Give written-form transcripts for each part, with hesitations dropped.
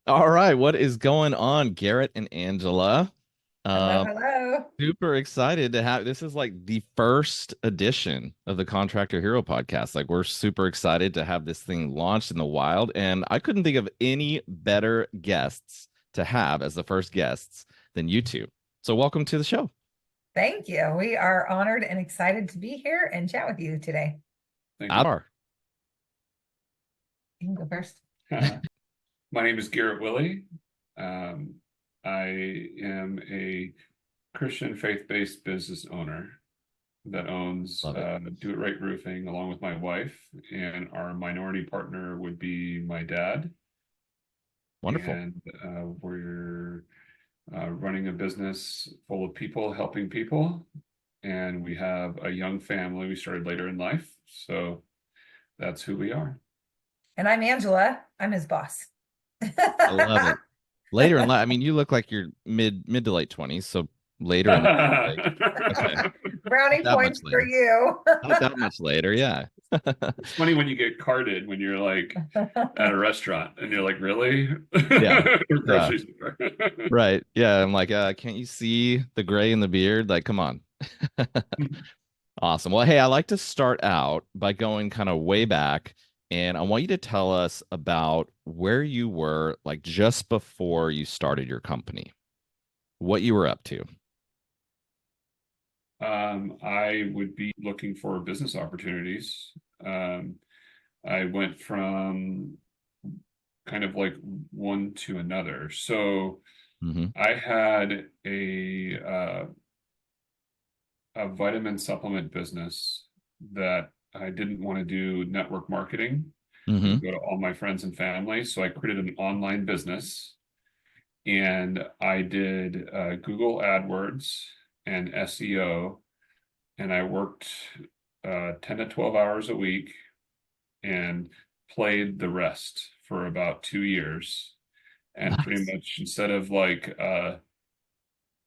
All right, what is going on, Garrett and Angela? Hello, Um, hello. Super excited to have this is like the first edition of the Contractor Hero podcast. Like we're super excited to have this thing launched in the wild, and I couldn't think of any better guests to have as the first guests than you two. So welcome to the show. Thank you. We are honored and excited to be here and chat with you today. Thank you. Adar. You can go first. My name is Garrett Willie. Um, I am a Christian faith-based business owner that owns Love it. Do It Right Roofing along with my wife, and our minority partner would be my dad. Wonderful. And we're running a business full of people, helping people. And we have a young family. We started later in life. So that's who we are. And I'm Angela. I'm his boss. I love it. Later in life, I mean, you look like you're mid to late 20s, so later in life, like, okay, Brownie that much points for later. you. Not that much later, yeah. It's funny when you get carded when you're like at a restaurant and you're like, really? Yeah. Or Yeah. grocery store. Right. Yeah. I'm like, can't you see the gray in the beard? Like, come on. Awesome. Well, hey, I like to start out by going kind of way back, and I want you to tell us about where you were like just before you started your company, what you were up to. I would be looking for business opportunities. Um, I went from kind of like one to another. So Hmm. I had a vitamin supplement business that I didn't want to do network marketing Hmm. and go to all my friends and family. So I created an online business and I did Google AdWords and SEO, and I worked 10 to 12 hours a week and played the rest for about 2 years. And pretty Nice. much instead of like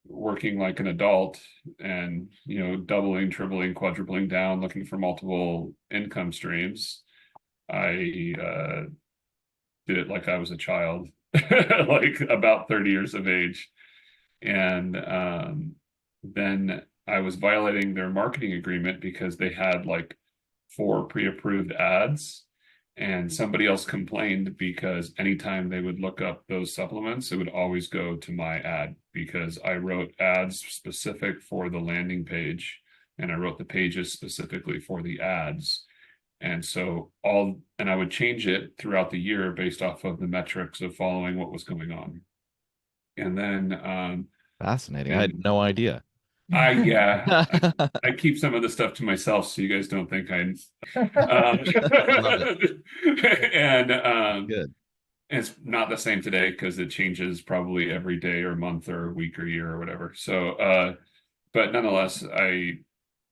working like an adult and doubling, tripling, quadrupling down, looking for multiple income streams, I did it like I was a child, like about 30 years of age. And then I was violating their marketing agreement because they had like four pre-approved ads. And somebody else complained because anytime they would look up those supplements, it would always go to my ad because I wrote ads specific for the landing page and I wrote the pages specifically for the ads. And so and I would change it throughout the year based off of the metrics of following what was going on. And then, Fascinating. I had and no idea. yeah, I I keep some of the stuff to myself so you guys don't think love it. and Good. it's not the same today because it changes probably every day or month or week or year or whatever. So, but nonetheless,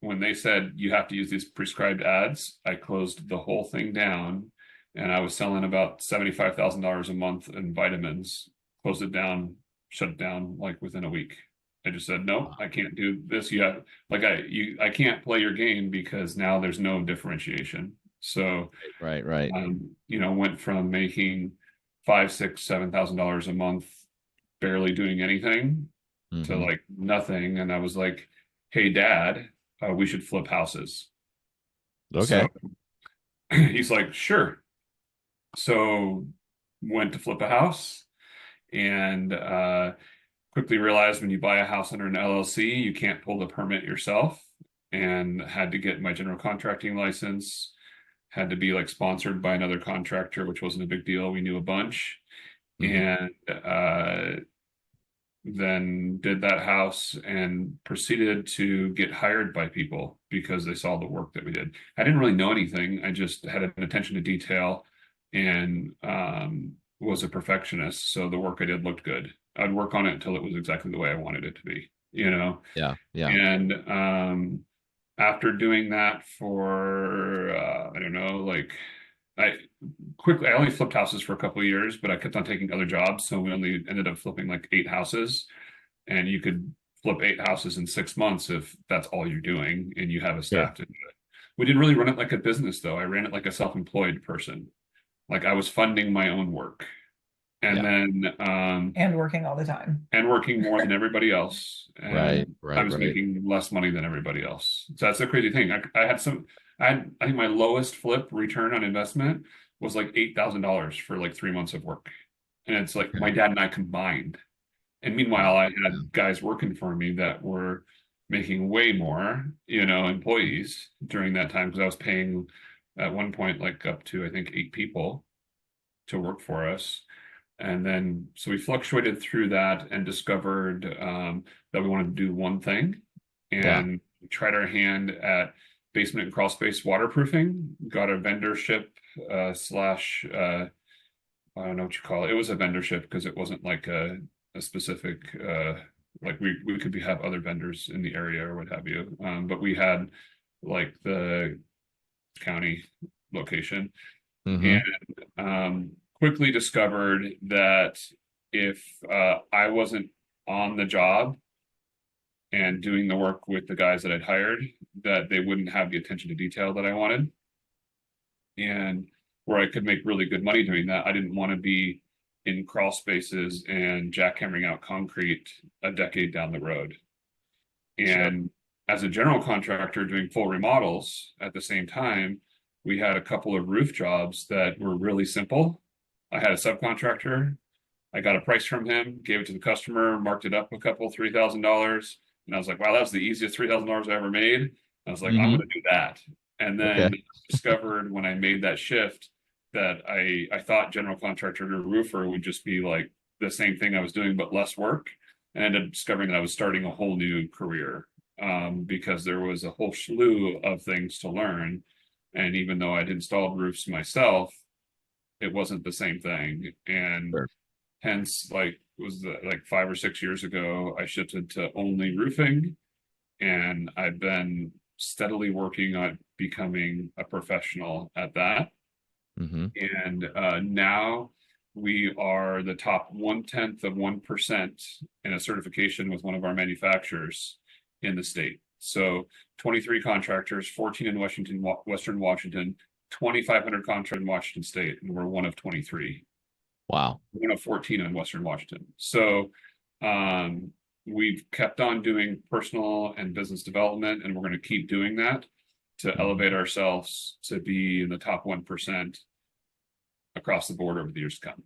when they said you have to use these prescribed ads, I closed the whole thing down and I was selling about $75,000 a month in vitamins, closed it down, shut it down like within a week. I just said, no, I can't do this. You have like I can't play your game because now there's no differentiation. So Right, right. went from making five, six, $7,000 a month, barely doing anything to Hmm. like nothing. And I was like, hey, Dad, we should flip houses. So Okay. he's like, sure. So went to flip a house and quickly realized when you buy a house under an LLC, you can't pull the permit yourself and had to get my general contracting license, had to be like sponsored by another contractor, which wasn't a big deal. We knew a bunch. Hmm. And then did that house and proceeded to get hired by people because they saw the work that we did. I didn't really know anything. I just had an attention to detail and was a perfectionist. So the work I did looked good. I'd work on it until it was exactly the way I wanted it to be, you know? Yeah, yeah. And after doing that for, I don't know, like I I only flipped houses for a couple of years, but I kept on taking other jobs. So we only ended up flipping like 8 houses. And you could flip 8 houses in 6 months if that's all you're doing and you have a Sure. staff to do it. We didn't really run it like a business though. I ran it like a self-employed person. Like I was funding my own work. And Yeah. then And working all the time. and working more than everybody else. Right, And I right, was right. making less money than everybody else. So that's the crazy thing. I think my lowest flip return on investment was like $8,000 for like 3 months of work. And it's like my dad and I combined. And meanwhile, I Yeah. had guys working for me that were making way more, employees during that time because I was paying at one point like up to I think 8 people to work for us. And then so we fluctuated through that and discovered that we wanted to do one thing Yeah. and tried our hand at basement and crawl space waterproofing, got a vendorship slash I don't know what you call it. It was a vendorship because it wasn't like a specific like we could have other vendors in the area or what have you. But we had like the county location Hmm. and quickly discovered that if I wasn't on the job and doing the work with the guys that I'd hired, that they wouldn't have the attention to detail that I wanted. And where I could make really good money doing that, I didn't want to be in crawl spaces and jackhammering out concrete a decade down the road. And as a general contractor doing full remodels at the same time, we had a couple of roof jobs that were really simple. I had a subcontractor. I got a price from him, gave it to the customer, marked it up a couple, $3,000. And I was like, wow, that was the easiest $3,000 I ever made. I was like, I'm Hmm. going to do that. And Okay. then discovered when I made that shift that I thought general contractor to roofer would just be like the same thing I was doing, but less work. And I ended up discovering that I was starting a whole new career because there was a whole slew of things to learn. And even though I'd installed roofs myself, it wasn't the same thing. And Sure. hence, like 5 or 6 years ago, I shifted to only roofing, and I've been steadily working on becoming a professional at that. Hmm. And now we are the top 0.1% in a certification with one of our manufacturers in the state. So 23 contractors, 14 in Western Washington, 2,500 contractors in Washington State, and we're one of 23. Wow. One of 14 in Western Washington. So we've kept on doing personal and business development, and we're going to keep doing that to elevate ourselves to be in the top 1% across the board over the years to come.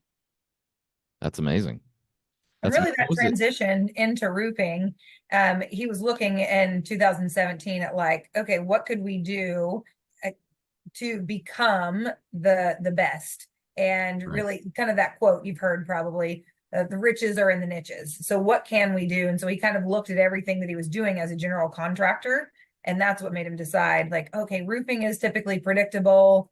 That's amazing. And That's really what that was it? transition into roofing, he was looking in 2017 at like, okay, what could we do to become the best? And Right. really kind of that quote you've heard probably, the riches are in the niches. So what can we do? And so he kind of looked at everything that he was doing as a general contractor. And that's what made him decide like, okay, roofing is typically predictable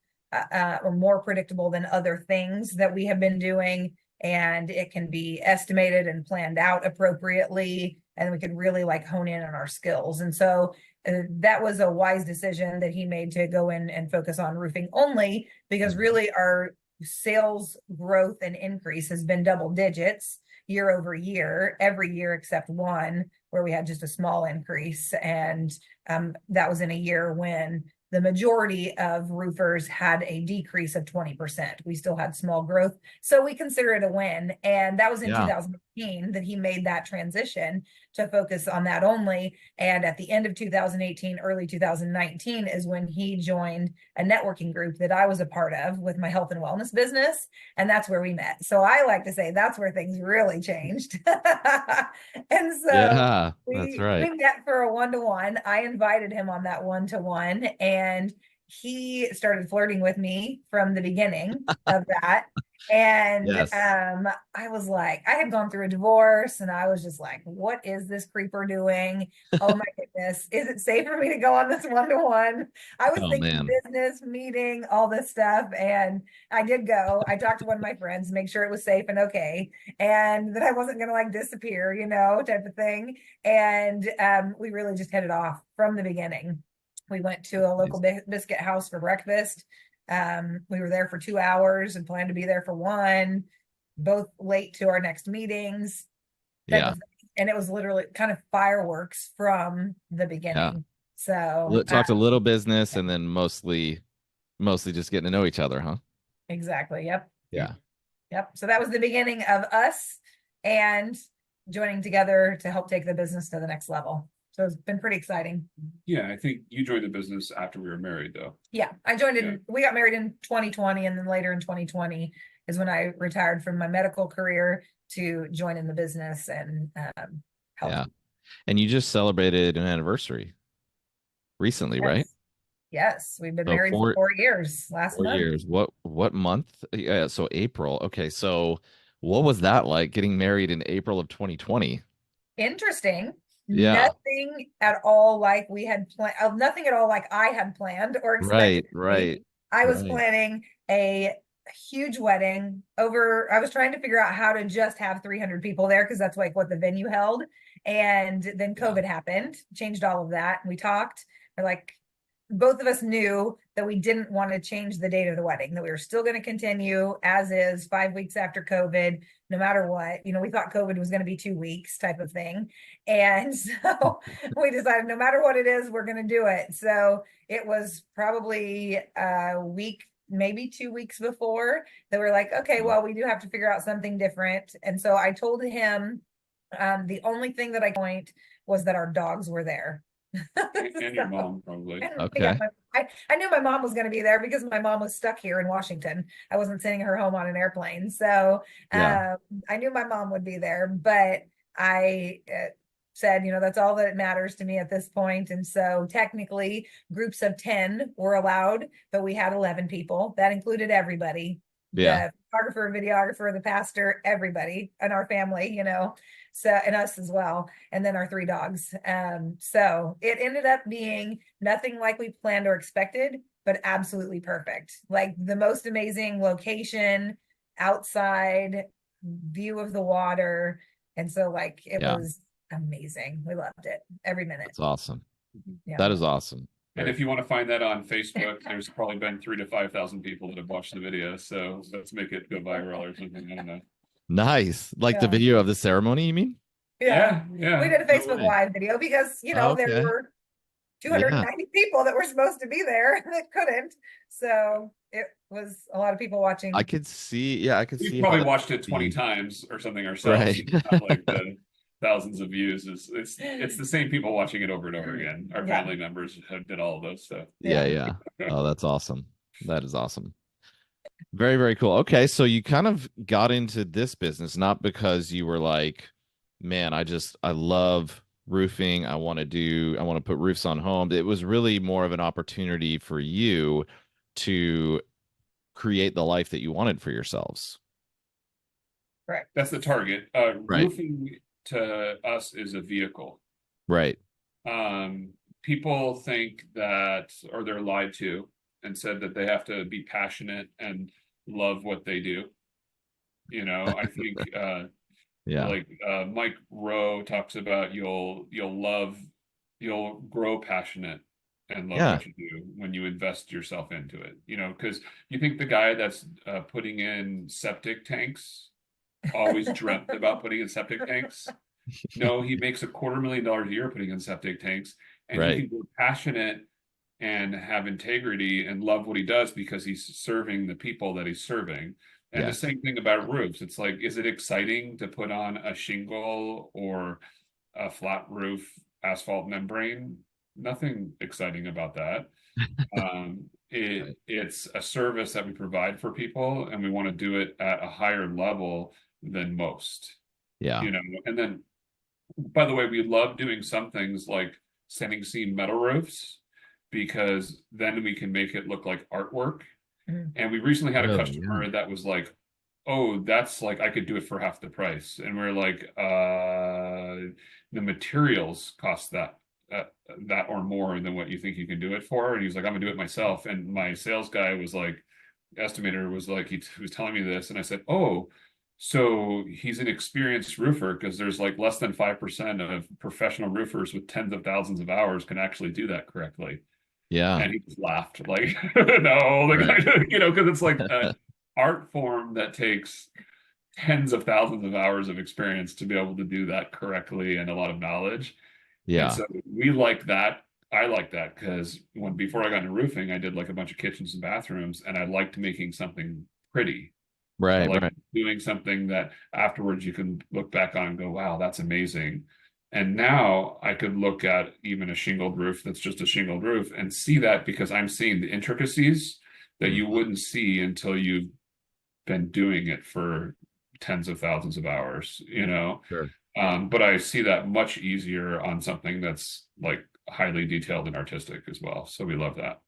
or more predictable than other things that we have been doing. And it can be estimated and planned out appropriately. And we can really like hone in on our skills. And so that was a wise decision that he made to go in and focus on roofing only, because really our sales growth and increase has been double digits year over year, every year except one where we had just a small increase. And that was in a year when the majority of roofers had a decrease of 20%. We still had small growth. So we consider it a win. And that was in 2018 that he made that transition to focus on that only. And at the end of 2018, early 2019 is when he joined a networking group that I was a part of with my health and wellness business. And that's where we met. So I like to say that's where things really changed. And so Yeah, that's we right. met for a 1-to-1. I invited him on that 1-to-1, and he started flirting with me from the beginning of that. And Yes. I was like, I had gone through a divorce, and I was just like, what is this creeper doing? Oh my goodness. Is it safe for me to go on this 1-to-1? I was Oh thinking man. business, meeting, all this stuff. And I did go. I talked to one of my friends, make sure it was safe and okay, and that I wasn't going to like disappear, type of thing. And we really just hit it off from the beginning. We went to a local biscuit house for breakfast. We were there for 2 hours and planned to be there for 1, both late to our next meetings. Yeah. And it was literally kind of fireworks from the beginning. So Talked a little business and then mostly just getting to know each other, huh? exactly. Yep. Yeah. Yep. So that was the beginning of us and joining together to help take the business to the next level. So it's been pretty exciting. Yeah, I think you joined the business after we were married, though. Yeah, I joined in, we got married in 2020, and then later in 2020 is when I retired from my medical career to join in the business and help. Yeah. And you just celebrated an anniversary recently, right? Yes, we've been So married for 4 years last month. 4 years. What month? Yeah, so April. Okay, so what was that like getting married in April of 2020? Interesting. Yeah. Nothing at all like we had planned. Nothing at all like I had planned or expected. Right. I was planning a huge wedding over. I was trying to figure out how to just have 300 people there because that's like what the venue held. And then COVID happened, changed all of that. We talked. We're like, both of us knew that we didn't want to change the date of the wedding, that we were still going to continue as is 5 weeks after COVID, no matter what. You know, we thought COVID was going to be 2 weeks type of thing. And so we decided no matter what it is, we're going to do it. So it was probably a week, maybe 2 weeks before that we're like, okay, well, we do have to figure out something different. And so I told him the only thing that I point was that our dogs were there. And your mom, probably. Okay. Yeah, I knew my mom was going to be there because my mom was stuck here in Washington. I wasn't sending her home on an airplane. So I knew my mom would be there, but I said, you know, that's all that matters to me at this point. And so technically groups of 10 were allowed, but we had 11 people. That included everybody. Yeah. The photographer, videographer, the pastor, everybody in our family, you know. So, and us as well, and then our 3 dogs. So it ended up being nothing like we planned or expected, but absolutely perfect. Like the most amazing location, outside view of the water. And so like it was amazing. We loved it every minute. That's awesome. Yeah. That is awesome. And if you want to find that on Facebook, there's probably been 3,000 to 5,000 people that have watched the video. So let's make it go viral or something. I don't know. Nice. Like the video of the ceremony, you mean? Yeah. We did a Facebook Live video because, you know, there were 290 people that were supposed to be there that couldn't. So it was a lot of people watching. I could see. I could see. We probably watched it 20 times or something ourselves. Right. Like the thousands of views. It's the same people watching it over and over again. Our family members did all of those stuff. Yeah. Oh, that's awesome. That is awesome. Very, very cool. Okay, so you kind of got into this business not because you were like, man, I love roofing. I want to put roofs on homes. It was really more of an opportunity for you to create the life that you wanted for yourselves. Right. That's the target. Right. Roofing to us is a vehicle. Right. People think that, or they're lied to and said that they have to be passionate and love what they do. You know, I think like Mike Rowe talks about you'll grow passionate and love what you do when you invest yourself into it. You know, because you think the guy that's putting in septic tanks always dreamt about putting in septic tanks. No, he makes $250,000 a year putting in septic tanks, and he can be passionate and have integrity and love what he does because he's serving the people that he's serving. And the same thing about roofs. It's like, is it exciting to put on a shingle or a flat roof asphalt membrane? Nothing exciting about that. It's a service that we provide for people, and we want to do it at a higher level than most. Yeah. You know, and then, by the way, we love doing some things like standing seam metal roofs because then we can make it look like artwork. And we recently had a customer that was like, oh, that's like, I could do it for half the price. And we're like, the materials cost that or more than what you think you can do it for. And he's like, I'm gonna do it myself. And my sales guy was like, estimator was like, he was telling me this. And I said, oh, so he's an experienced roofer, because there's like less than 5% of professional roofers with tens of thousands of hours can actually do that correctly. Yeah. And he just laughed like, no, you know, because it's like an art form that takes tens of thousands of hours of experience to be able to do that correctly and a lot of knowledge. Yeah. And so we like that. I like that because before I got into roofing, I did like a bunch of kitchens and bathrooms, and I liked making something pretty. Right. I like doing something that afterwards you can look back on and go, wow, that's amazing. And now I could look at even a shingled roof that's just a shingled roof and see that, because I'm seeing the intricacies that you wouldn't see until you've been doing it for tens of thousands of hours, Sure. But I see that much easier on something that's like highly detailed and artistic as well. So we love that.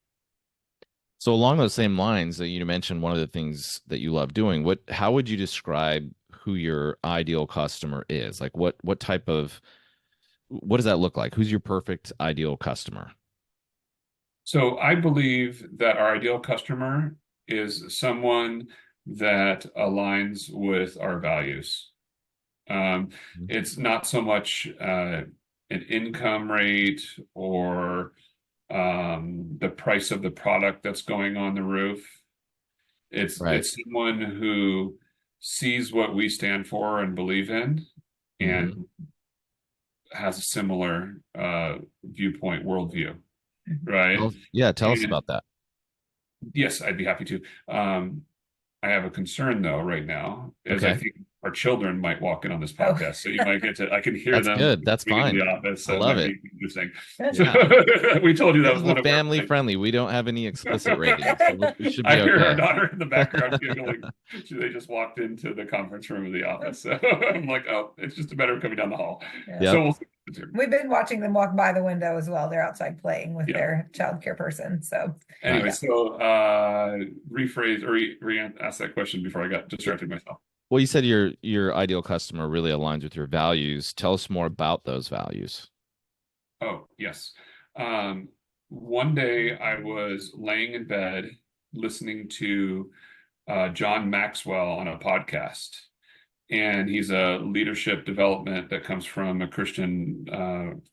So along those same lines that you mentioned, one of the things that you love doing, how would you describe who your ideal customer is? Like what does that look like? Who's your perfect ideal customer? So I believe that our ideal customer is someone that aligns with our values. It's not so much an income rate or the price of the product that's going on the roof. It's someone who sees what we stand for and believe in, and has a similar viewpoint, worldview, right? Tell us about that. Yes, I'd be happy to. I have a concern though right now, is I think our children might walk in on this podcast, so you might get to. I can hear them. Good. That's fine. In the office, so I love it. Interesting. We told you that was one of family friendly. We don't have any explicit ratings, so we should be I hear okay. our daughter in the background giggling. They just walked into the conference room of the office, so I'm like, oh, it's just a matter of coming down the hall. Yeah. So we've been watching them walk by the window as well. They're outside playing with their childcare person. So anyway, so rephrase or re-ask that question before I got distracted myself. Well, you said your ideal customer really aligns with your values. Tell us more about those values. Oh, yes. One day I was laying in bed listening to John Maxwell on a podcast. And he's a leadership development that comes from a Christian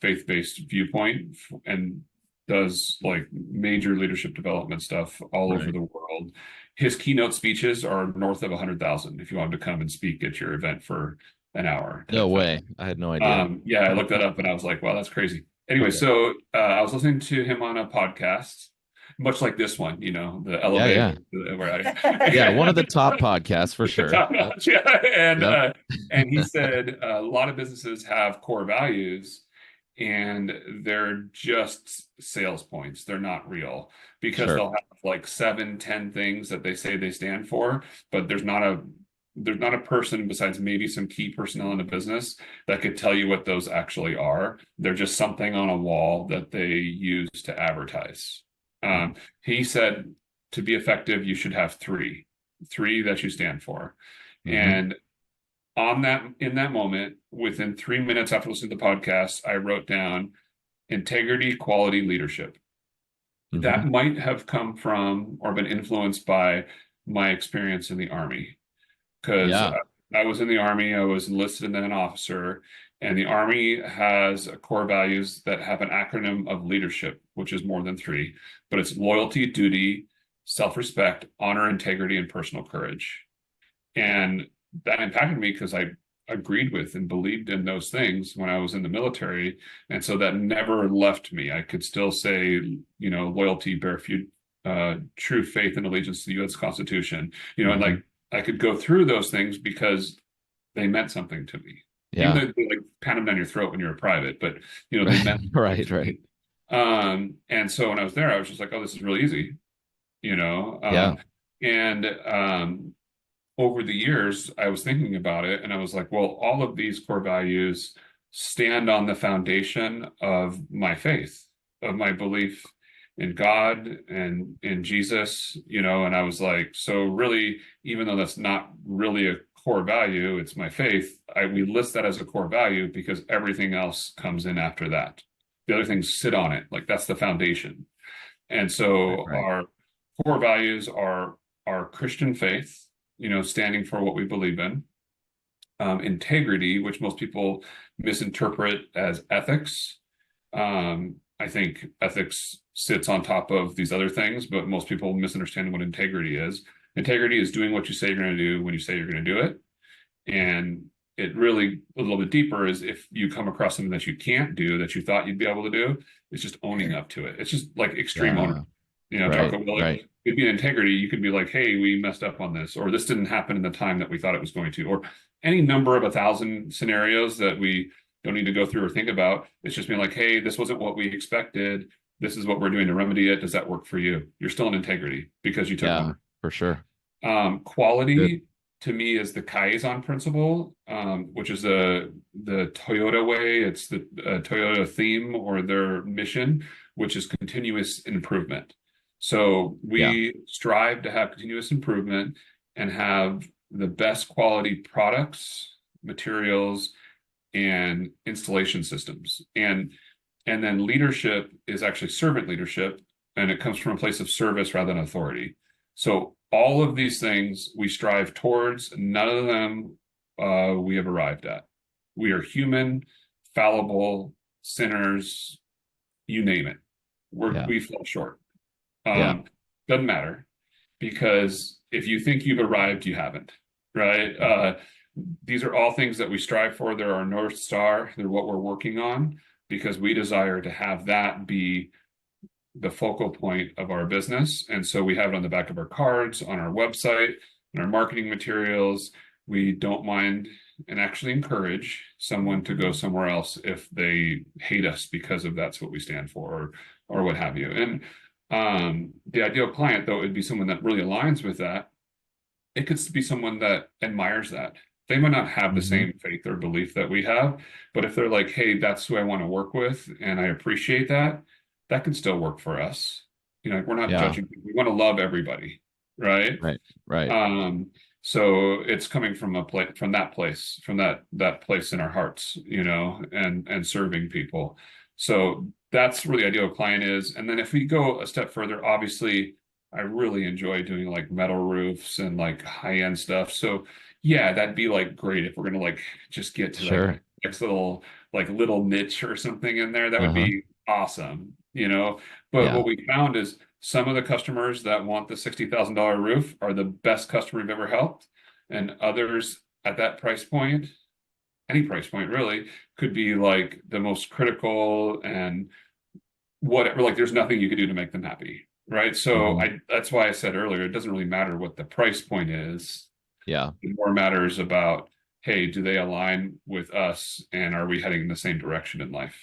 faith-based viewpoint, and does like major leadership development stuff all over the world. His keynote speeches are north of 100,000 if you want him to come and speak at your event for an hour. No way. I had no idea. I looked that up and I was like, wow, that's crazy. Anyway, so I was listening to him on a podcast, much like this one, the elevator. One of the top podcasts for sure. And he said a lot of businesses have core values, and they're just sales points. They're not real, because they'll have like 7-10 things that they say they stand for, but there's not a person besides maybe some key personnel in the business that could tell you what those actually are. They're just something on a wall that they use to advertise. He said to be effective, you should have three that you stand for. And in that moment, within 3 minutes after listening to the podcast, I wrote down integrity, quality, leadership. That might have come from or been influenced by my experience in the Army, because I was in the Army. I was enlisted and then an officer, and the Army has core values that have an acronym of leadership, which is more than 3, but it's loyalty, duty, self-respect, honor, integrity, and personal courage. And that impacted me because I agreed with and believed in those things when I was in the military. And so that never left me. I could still say, loyalty, bear true faith and allegiance to the U.S. Constitution, and like I could go through those things because they meant something to me. Yeah. Even though they like pat them down your throat when you're a private, but they meant right. And so when I was there, I was just like, oh, this is really easy, and over the years, I was thinking about it, and I was like, well, all of these core values stand on the foundation of my faith, of my belief in God and in Jesus, and I was like, so really, even though that's not really a core value, it's my faith, we list that as a core value because everything else comes in after that. The other things sit on it, like that's the foundation. And so our core values are our Christian faith, standing for what we believe in. Integrity, which most people misinterpret as ethics. I think ethics sits on top of these other things, but most people misunderstand what integrity is. Integrity is doing what you say you're going to do when you say you're going to do it. And it really, a little bit deeper, is if you come across something that you can't do that you thought you'd be able to do, it's just owning up to it. It's just like extreme ownership. Jocko Willink it'd be an integrity. You could be like, hey, we messed up on this, or this didn't happen in the time that we thought it was going to, or any number of 1,000 scenarios that we don't need to go through or think about. It's just being like, hey, this wasn't what we expected. This is what we're doing to remedy it. Does that work for you? You're still in integrity because you took one. For sure. Quality Good. to me is the Kaizen principle, which is the Toyota way. It's the Toyota theme or their mission, which is continuous improvement. So we strive to have continuous improvement and have the best quality products, materials, and installation systems. And then leadership is actually servant leadership, and it comes from a place of service rather than authority. So all of these things we strive towards, none of them we have arrived at. We are human, fallible, sinners, you name it. We fall short. Doesn't matter, because if you think you've arrived, you haven't, right? These are all things that we strive for. They're our North Star. They're what we're working on, because we desire to have that be the focal point of our business. And so we have it on the back of our cards, on our website, in our marketing materials. We don't mind and actually encourage someone to go somewhere else if they hate us because of that's what we stand for, or what have you. And the ideal client, though, would be someone that really aligns with that. It could be someone that admires that. They might not have the same faith or belief that we have, but if they're like, hey, that's who I want to work with, and I appreciate that, that can still work for us. You know, we're not judging. We want to love everybody, right? Right. So it's coming from that place in our hearts, you know, and serving people. So that's where the ideal client is. And then if we go a step further, obviously, I really enjoy doing like metal roofs and like high-end stuff. So yeah, that'd be like great if we're gonna like just get to like next little niche or something in there. That would be awesome, you know. But what we found is some of the customers that want the $60,000 roof are the best customer we've ever helped, and others at that price point, any price point really, could be like the most critical and whatever. Like there's nothing you could do to make them happy, right? So that's why I said earlier, it doesn't really matter what the price point is. It more matters about, hey, do they align with us, and are we heading in the same direction in life?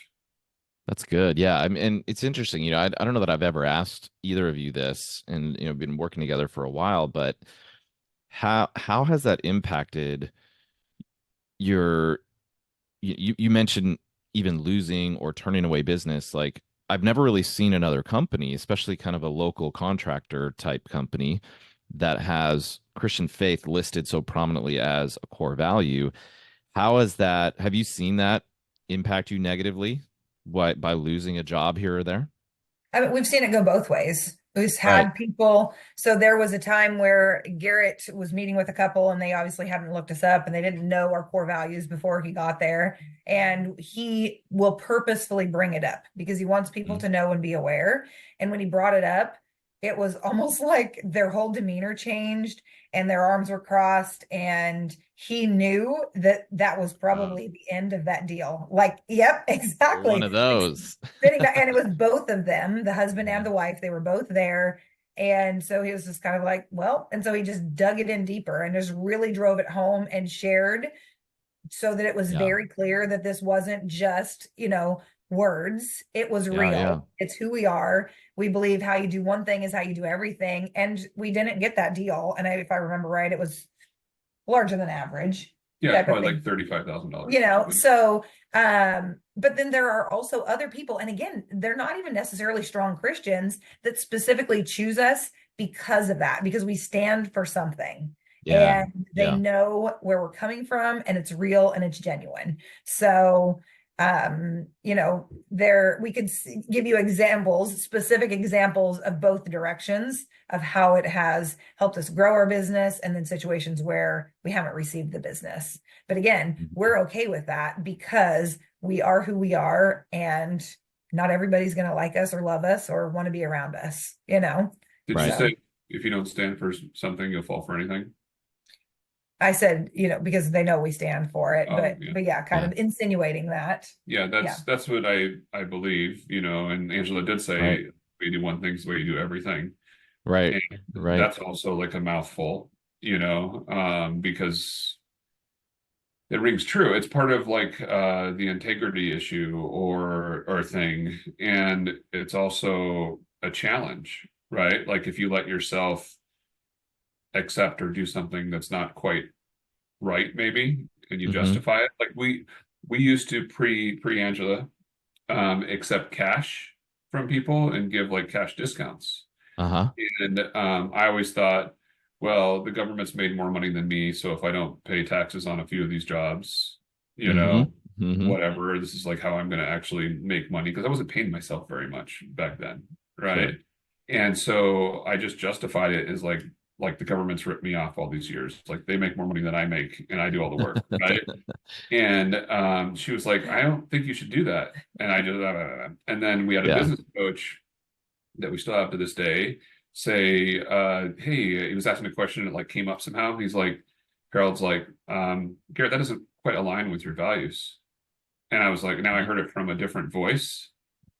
That's good. Yeah. I mean, and it's interesting, you know, I don't know that I've ever asked either of you this, and, you know, been working together for a while, but how has that impacted you mentioned even losing or turning away business. Like I've never really seen another company, especially kind of a local contractor type company, that has Christian faith listed so prominently as a core value. Have you seen that impact you negatively by losing a job here or there? I mean, we've seen it go both ways. We've had people. So there was a time where Garrett was meeting with a couple, and they obviously hadn't looked us up, and they didn't know our core values before he got there. And he will purposefully bring it up because he wants people to know and be aware. And when he brought it up, it was almost like their whole demeanor changed and their arms were crossed. And he knew that that was probably the end of that deal. Like, yep, exactly. One of those. And it was both of them, the husband and the wife. They were both there. And so he was just kind of like, well, and so he just dug it in deeper and just really drove it home and shared so that it was very clear that this wasn't just, you know, words. It was real. It's who we are. We believe how you do one thing is how you do everything. And we didn't get that deal. And if I remember right, it was larger than average. Yeah, probably like $35,000. You know, so, but then there are also other people, and again, they're not even necessarily strong Christians that specifically choose us because of that, because we stand for something. And they know where we're coming from, and it's real and it's genuine. So, you know, we could give you specific examples of both directions of how it has helped us grow our business, and then situations where we haven't received the business. But again, we're okay with that because we are who we are, and not everybody's going to like us or love us or want to be around us, you know? Did you say if you don't stand for something, you'll fall for anything? I said, you know, because they know we stand for it, but yeah, kind of insinuating that. Yeah, that's what I believe, you know, and Angela did say, we do one thing is the way you do everything. Right. And Right. that's also like a mouthful, because it rings true. It's part of like the integrity issue or thing. And it's also a challenge, right? Like if you let yourself accept or do something that's not quite right, maybe, and you Mm-hmm. justify it. Like we used to pre Angela accept cash from people and give like cash discounts. Uh-huh. And I always thought, well, the government's made more money than me, so if I don't pay taxes on a few of these jobs, Mm-hmm. Mm-hmm. whatever, this is like how I'm going to actually make money because I wasn't paying myself very much back then, Sure. right? And so I just justified it as like the government's ripped me off all these years. Like they make more money than I make and I do all the work, right? And she was like, I don't think you should do that. And I just, and then we had a Yeah. business coach that we still have to this day say, hey, he was asking a question that like came up somehow. He's like, Harold's like, Garrett, that doesn't quite align with your values. And I was like, now I heard it from a different voice.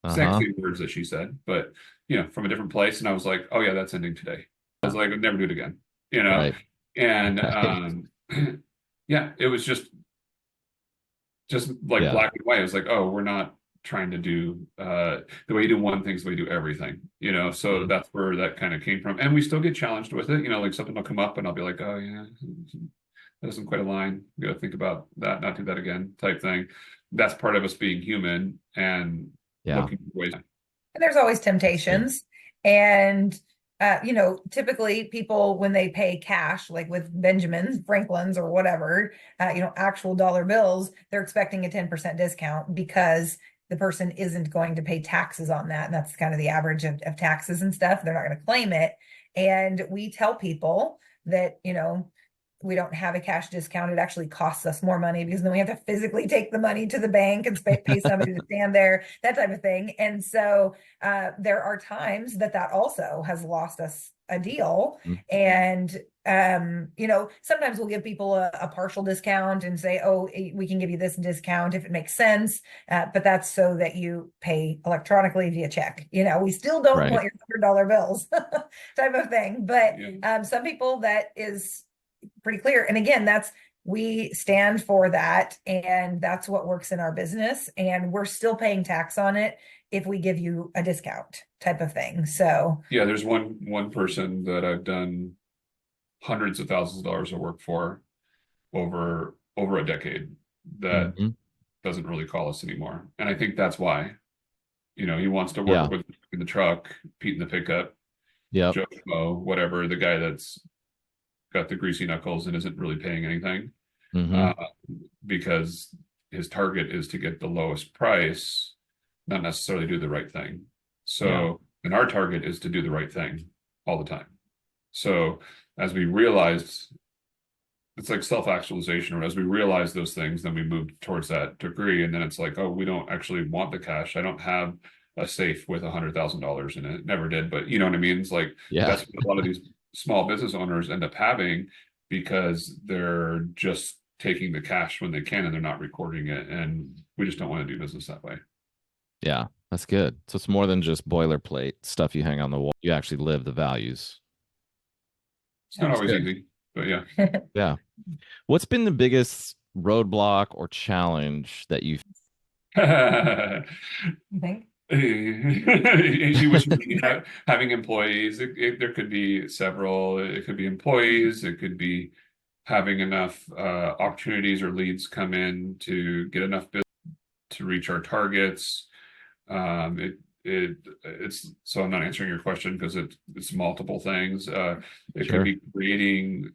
Uh-huh. Sexy words that she said, but from a different place. And I was like, oh yeah, that's ending today. I was like, I'd never do it again, you know? Right. And Right. yeah, it was just like Yeah. black and white. It was like, oh, we're not trying to do the way you do one thing is the way you do everything, so Mhm. that's where that kind of came from. And we still get challenged with it, like something will come up and I'll be like, oh yeah, that doesn't quite align, we got to think about that, not do that again, type thing. That's part of us being human and Yeah. looking for ways. And there's always That's good. temptations. And, typically people, when they pay cash, like with Benjamins, Franklin's, or whatever, actual dollar bills, they're expecting a 10% discount because the person isn't going to pay taxes on that. And that's kind of the average of taxes and stuff. They're not going to claim it. And we tell people that, we don't have a cash discount. It actually costs us more money because then we have to physically take the money to the bank and pay somebody to stand there, that type of thing. And so there are times that also has lost us a deal. Mhm. And sometimes we'll give people a partial discount and say, oh, we can give you this discount if it makes sense, but that's so that you pay electronically via check. We still don't Right. want your $100 bills type of thing. But Yeah. some people, that is pretty clear. And again, we stand for that, and that's what works in our business, and we're still paying tax on it if we give you a discount, type of thing. So Yeah, there's one person that I've done hundreds of thousands of dollars of work for over a decade that Mm-hmm. doesn't really call us anymore. And I think that's why. He wants to work Yeah. with in the truck, Pete in the pickup, Yep. Joe Schmo, whatever, the guy that's got the greasy knuckles and isn't really paying anything, Mm-hmm. because his target is to get the lowest price, not necessarily do the right thing. Yeah. So, and our target is to do the right thing all the time. So, as we realized, it's like self-actualization, or as we realize those things, then we move towards that degree. And then it's like, oh, we don't actually want the cash. I don't have a safe with $100,000 in it. Never did, but you know what I mean? It's like, Yeah. that's what a lot of these small business owners end up having because they're just taking the cash when they can and they're not recording it. And we just don't want to do business that way. Yeah. That's good. So it's more than just boilerplate stuff you hang on the wall. You actually live the values. It's not That's always good. easy, but yeah. Yeah. What's been the biggest roadblock or challenge that you've I think. You wish you could having employees. There could be several. It could be employees. It could be having enough opportunities or leads come in to get enough business to reach our targets. It's so I'm not answering your question because it's multiple things. It Sure. could be creating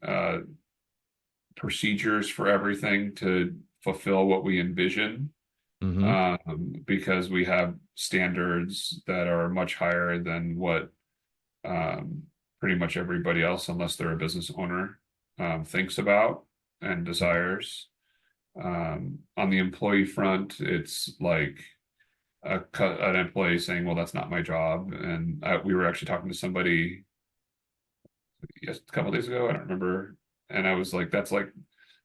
procedures for everything to fulfill what we envision. Mm-hmm. Because we have standards that are much higher than what pretty much everybody else, unless they're a business owner, thinks about and desires. On the employee front, it's like an employee saying, well, that's not my job. And we were actually talking to somebody a couple of days ago, I don't remember. And I was like, that's like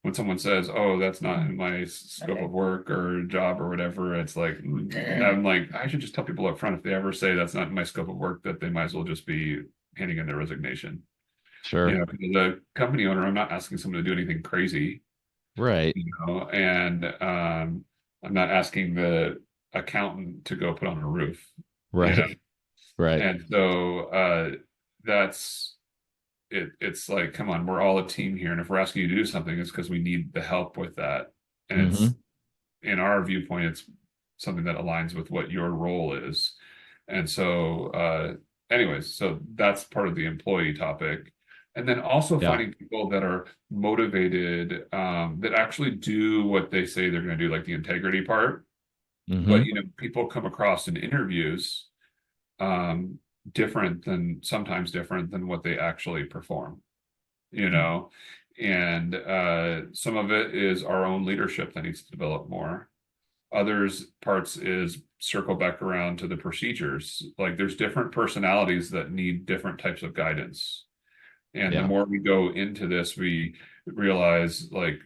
when someone says, oh, that's not in my scope of work or job or whatever, it's like, I'm like, I should just tell people up front if they ever say that's not in my scope of work, that they might as well just be handing in their resignation. Sure. You know, the company owner, I'm not asking someone to do anything crazy, Right. you know, and I'm not asking the accountant to go put on a roof, you know. Right. Right. And so that's it. It's like, come on, we're all a team here, and if we're asking you to do something, it's because we need the help with that. And Mm-hmm. it's, in our viewpoint, it's something that aligns with what your role is. And so, anyways, so that's part of the employee topic. And then also Yeah. finding people that are motivated, that actually do what they say they're going to do, like the integrity part. Mm-hmm. But, you know, people come across in interviews sometimes different than what they actually perform, you know. And some of it is our own leadership that needs to develop more. Others parts is circle back around to the procedures. Like there's different personalities that need different types of guidance. And the Yeah. more we go into this, we realize, like,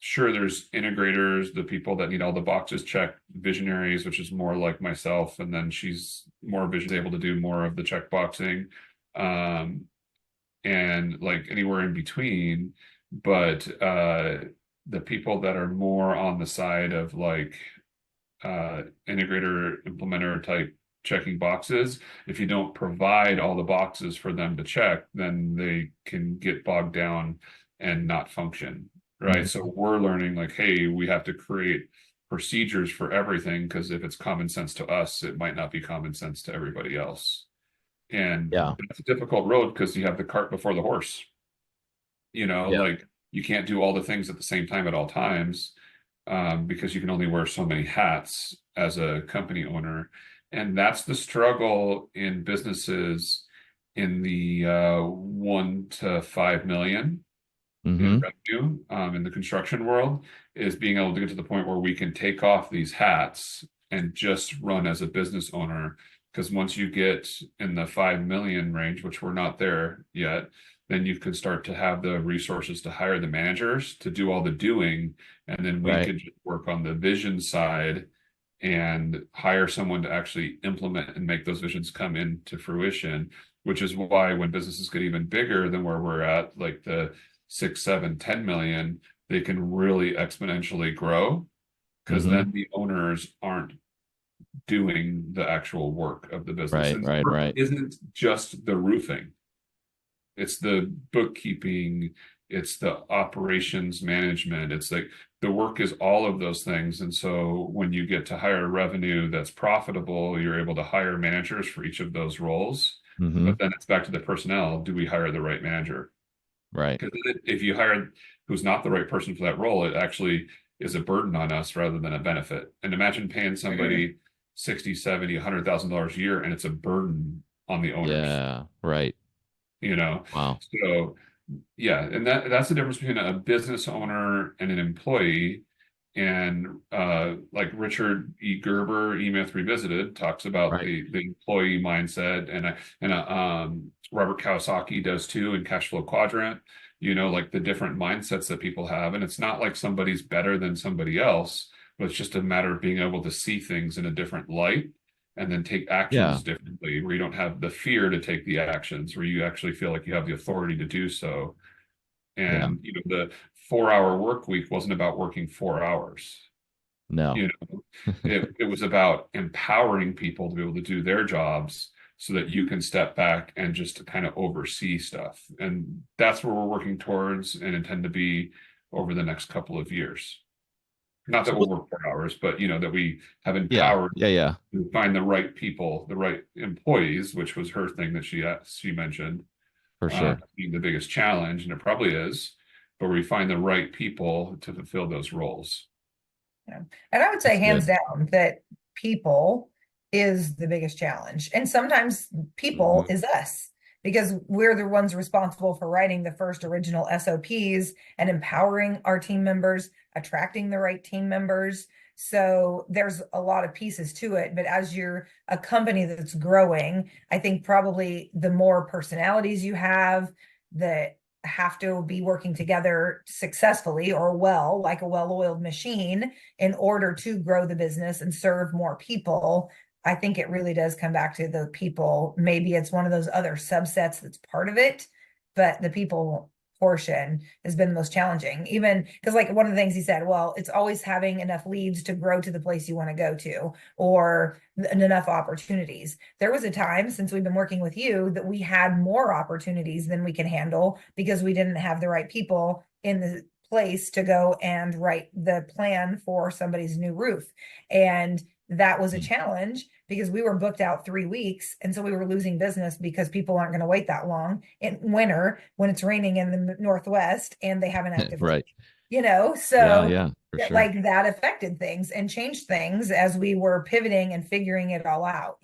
sure, there's integrators, the people that need all the boxes checked, visionaries, which is more like myself, and then she's more able to do more of the check boxing, and like anywhere in between. But the people that are more on the side of like integrator, implementer type checking boxes, if you don't provide all the boxes for them to check, then they can get bogged down and not function. Right. Mm-hmm. So we're learning, like, hey, we have to create procedures for everything, because if it's common sense to us, it might not be common sense to everybody else. And Yeah. it's a difficult road because you have the cart before the horse. You know, Yeah. like you can't do all the things at the same time at all times, because you can only wear so many hats as a company owner. And that's the struggle in businesses in the 1 to 5 million Mm-hmm. in revenue, in the construction world, is being able to get to the point where we can take off these hats and just run as a business owner. Because once you get in the 5 million range, which we're not there yet, then you can start to have the resources to hire the managers to do all the doing. And then we Right. could just work on the vision side and hire someone to actually implement and make those visions come into fruition, which is why when businesses get even bigger than where we're at, like the 6, 7, 10 million, they can really exponentially grow, because Mm-hmm. then the owners aren't doing the actual work of the business. Right. And Right. work Right. isn't just the roofing, it's the bookkeeping, it's the operations management. It's like the work is all of those things. And so when you get to higher revenue that's profitable, you're able to hire managers for each of those roles. Mm-hmm. But then it's back to the personnel. Do we hire the right manager? Right. Because if you hire who's not the right person for that role, it actually is a burden on us rather than a benefit. And imagine paying somebody 60, 70, $100,000 a year, and it's a burden on the owners, Yeah. Right. you know? Wow. So yeah, and that's the difference between a business owner and an employee. And like Richard E. Gerber, E-Myth Revisited, talks about Right. the employee mindset, and Robert Kiyosaki does too in Cash Flow Quadrant. You know, like the different mindsets that people have, and it's not like somebody's better than somebody else, but it's just a matter of being able to see things in a different light and then take Yeah. actions differently, where you don't have the fear to take the actions, where you actually feel like you have the authority to do so. Yeah. And you know, the 4-hour work week wasn't about working 4 hours. No. You know, it was about empowering people to be able to do their jobs so that you can step back and just kind of oversee stuff. And that's where we're working towards and intend to be over the next couple of years. Not that So we'll work 4 hours, but you know, that we have yeah. empowered Yeah. Yeah. to find the right people, the right employees, which was her thing that she mentioned, For sure. being the biggest challenge, and it probably is, but we find the right people to fulfill those roles. Yeah. And I would say That's hands good. down that people is the biggest challenge. And sometimes people Mhm. is us, because we're the ones responsible for writing the first original SOPs and empowering our team members, attracting the right team members. So there's a lot of pieces to it. But as you're a company that's growing, I think probably the more personalities you have that have to be working together successfully or well, like a well-oiled machine, in order to grow the business and serve more people, I think it really does come back to the people. Maybe it's one of those other subsets that's part of it, but the people portion has been the most challenging. Even because, like, one of the things he said, well, it's always having enough leads to grow to the place you want to go to, or enough opportunities. There was a time since we've been working with you that we had more opportunities than we can handle because we didn't have the right people in the place to go and write the plan for somebody's new roof. And that was a challenge because we were booked out 3 weeks. And so we were losing business because people aren't going to wait that long in winter when it's raining in the Northwest and they have an active Right. leak, so Yeah, for sure. like that affected things and changed things as we were pivoting and figuring it all out,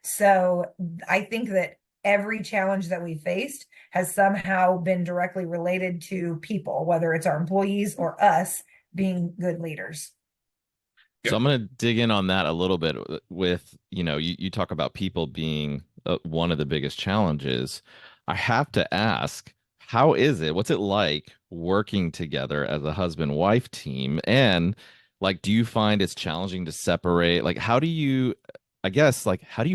So I think that every challenge that we faced has somehow been directly related to people, whether it's our employees or us being good leaders. So I'm going to dig in on that a little bit with, you talk about people being one of the biggest challenges. I have to ask, what's it like working together as a husband-wife team? And like, do you find it's challenging to separate? Like, how do you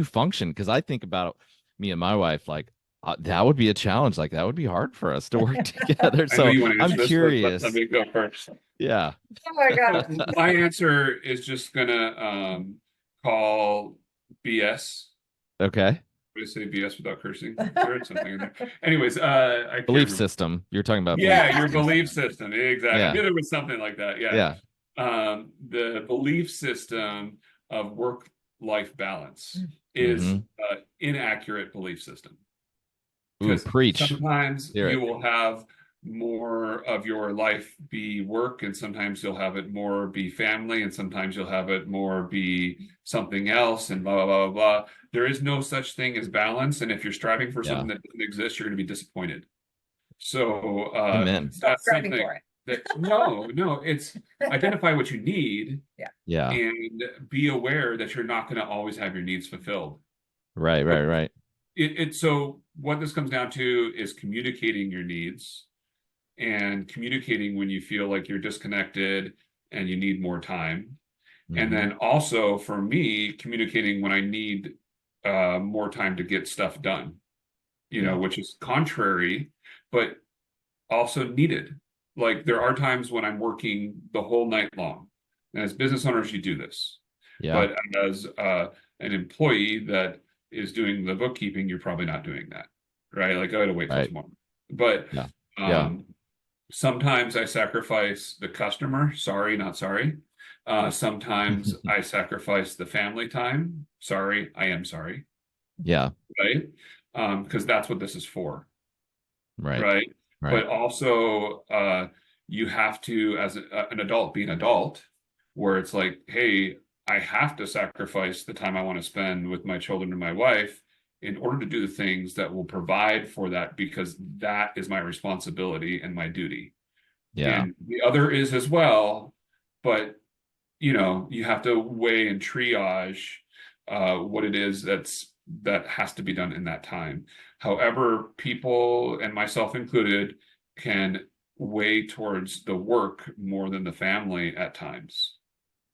function? Because I think about me and my wife, like, that would be a challenge. Like, that would be hard for us to work together. I know So you want to I'm answer this, curious. let me go first. Yeah. Oh my God. My answer is just gonna call BS. Okay. I say BS without cursing. There is something in there. Anyways, I can't Belief remember. system. You're talking about Your belief system. Exactly. Yeah. I knew there was something like that. Yeah. The belief system of work-life balance is inaccurate belief system. Because preach. sometimes you will have more of your life be work, and sometimes you'll have it more be family, and sometimes you'll have it more be something else, and blah, blah, blah, blah. There is no such thing as balance. And if you're striving for something that doesn't exist, you're going to be disappointed. So that's something no, it's identify what you need and be aware that you're not going to always have your needs fulfilled. Right. So what this comes down to is communicating your needs and communicating when you feel like you're disconnected and you need more time. And then also for me, communicating when I need more time to get stuff done, which is contrary, but also needed. Like there are times when I'm working the whole night long. And as business owners, you do this. But as an employee that is doing the bookkeeping, you're probably not doing that, right? Like I had to wait till tomorrow. But sometimes I sacrifice the customer. Sorry, not sorry. Sometimes I sacrifice the family time. Sorry, I am sorry. Yeah. Right? Because that's what this is for. Right. But also, you have to, as an adult, be an adult, where it's like, hey, I have to sacrifice the time I want to spend with my children and my wife in order to do the things that will provide for that, because that is my responsibility and my duty. Yeah. And the other is as well, but you have to weigh and triage what it is that has to be done in that time. However, people, and myself included, can weigh towards the work more than the family at times.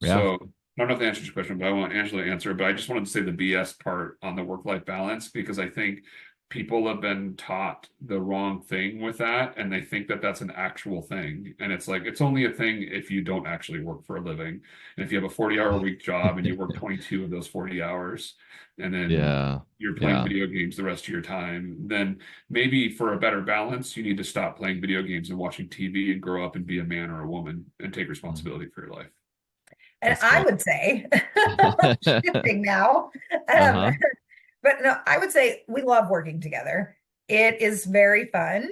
So I don't know if that answers your question, but I want Angela to answer it. But I just wanted to say the BS part on the work-life balance, because I think people have been taught the wrong thing with that, and they think that that's an actual thing. And it's like, it's only a thing if you don't actually work for a living. And if you have a 40-hour-a-week job and you work 22 of those 40 hours, and then you're playing video games the rest of your time, then maybe for a better balance, you need to stop playing video games and watching TV and grow up and be a man or a woman and take responsibility for your life. And I would say, shifting now, but no, I would say we love working together. It is very fun.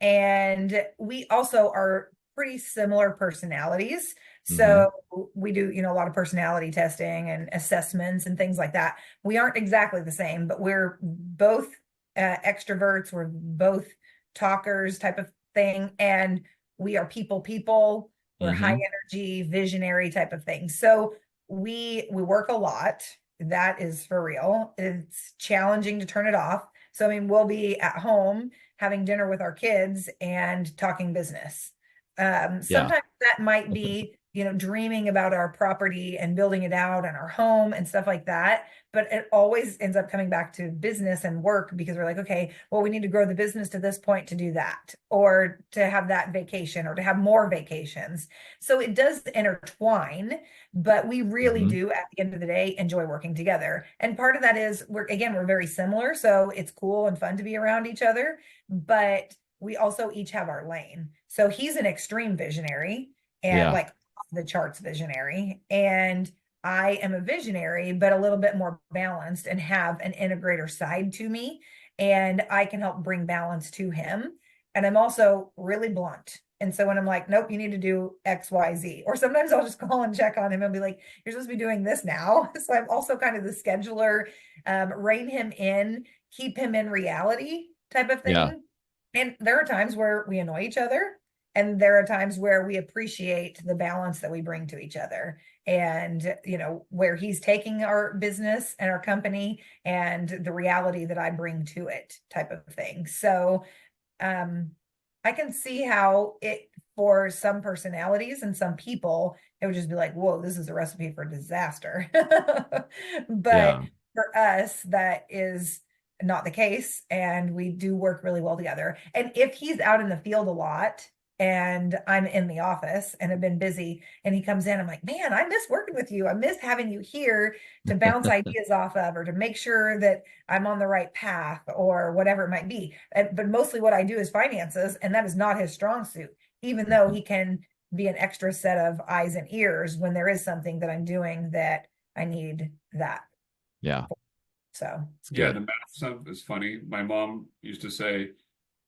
And we also are pretty similar personalities. So we do, a lot of personality testing and assessments and things like that. We aren't exactly the same, but we're both extroverts. We're both talkers type of thing. And we are people. We're high energy, visionary type of thing. So we work a lot. That is for real. It's challenging to turn it off. So, we'll be at home having dinner with our kids and talking business. Sometimes that might be dreaming about our property and building it out and our home and stuff like that. But it always ends up coming back to business and work, because we're like, okay, well, we need to grow the business to this point to do that, or to have that vacation, or to have more vacations. So it does intertwine, but we really Mhm. do, at the end of the day, enjoy working together. And part of that is we're very similar. So it's cool and fun to be around each other, but we also each have our lane. So he's an extreme visionary, and Yeah. like off the charts visionary. And I am a visionary, but a little bit more balanced, and have an integrator side to me. And I can help bring balance to him. And I'm also really blunt. And so when I'm like, nope, you need to do X, Y, Z, or sometimes I'll just call and check on him and be like, you're supposed to be doing this now. So I'm also kind of the scheduler, rein him in, keep him in reality type of Yeah. thing. And there are times where we annoy each other, and there are times where we appreciate the balance that we bring to each other. And, where he's taking our business and our company, and the reality that I bring to it type of thing. So, I can see how it, for some personalities and some people, it would just be like, whoa, this is a recipe for disaster. But Yeah. for us, that is not the case. And we do work really well together. And if he's out in the field a lot and I'm in the office and have been busy, and he comes in, I'm like, man, I miss working with you. I miss having you here to bounce ideas off of, or to make sure that I'm on the right path, or whatever it might be. But mostly what I do is finances, and that is not his strong suit, even though he can be an extra set of eyes and ears when there is something that I'm doing that I need that. Yeah. So It's Yeah, good. the math stuff is funny. My mom used to say,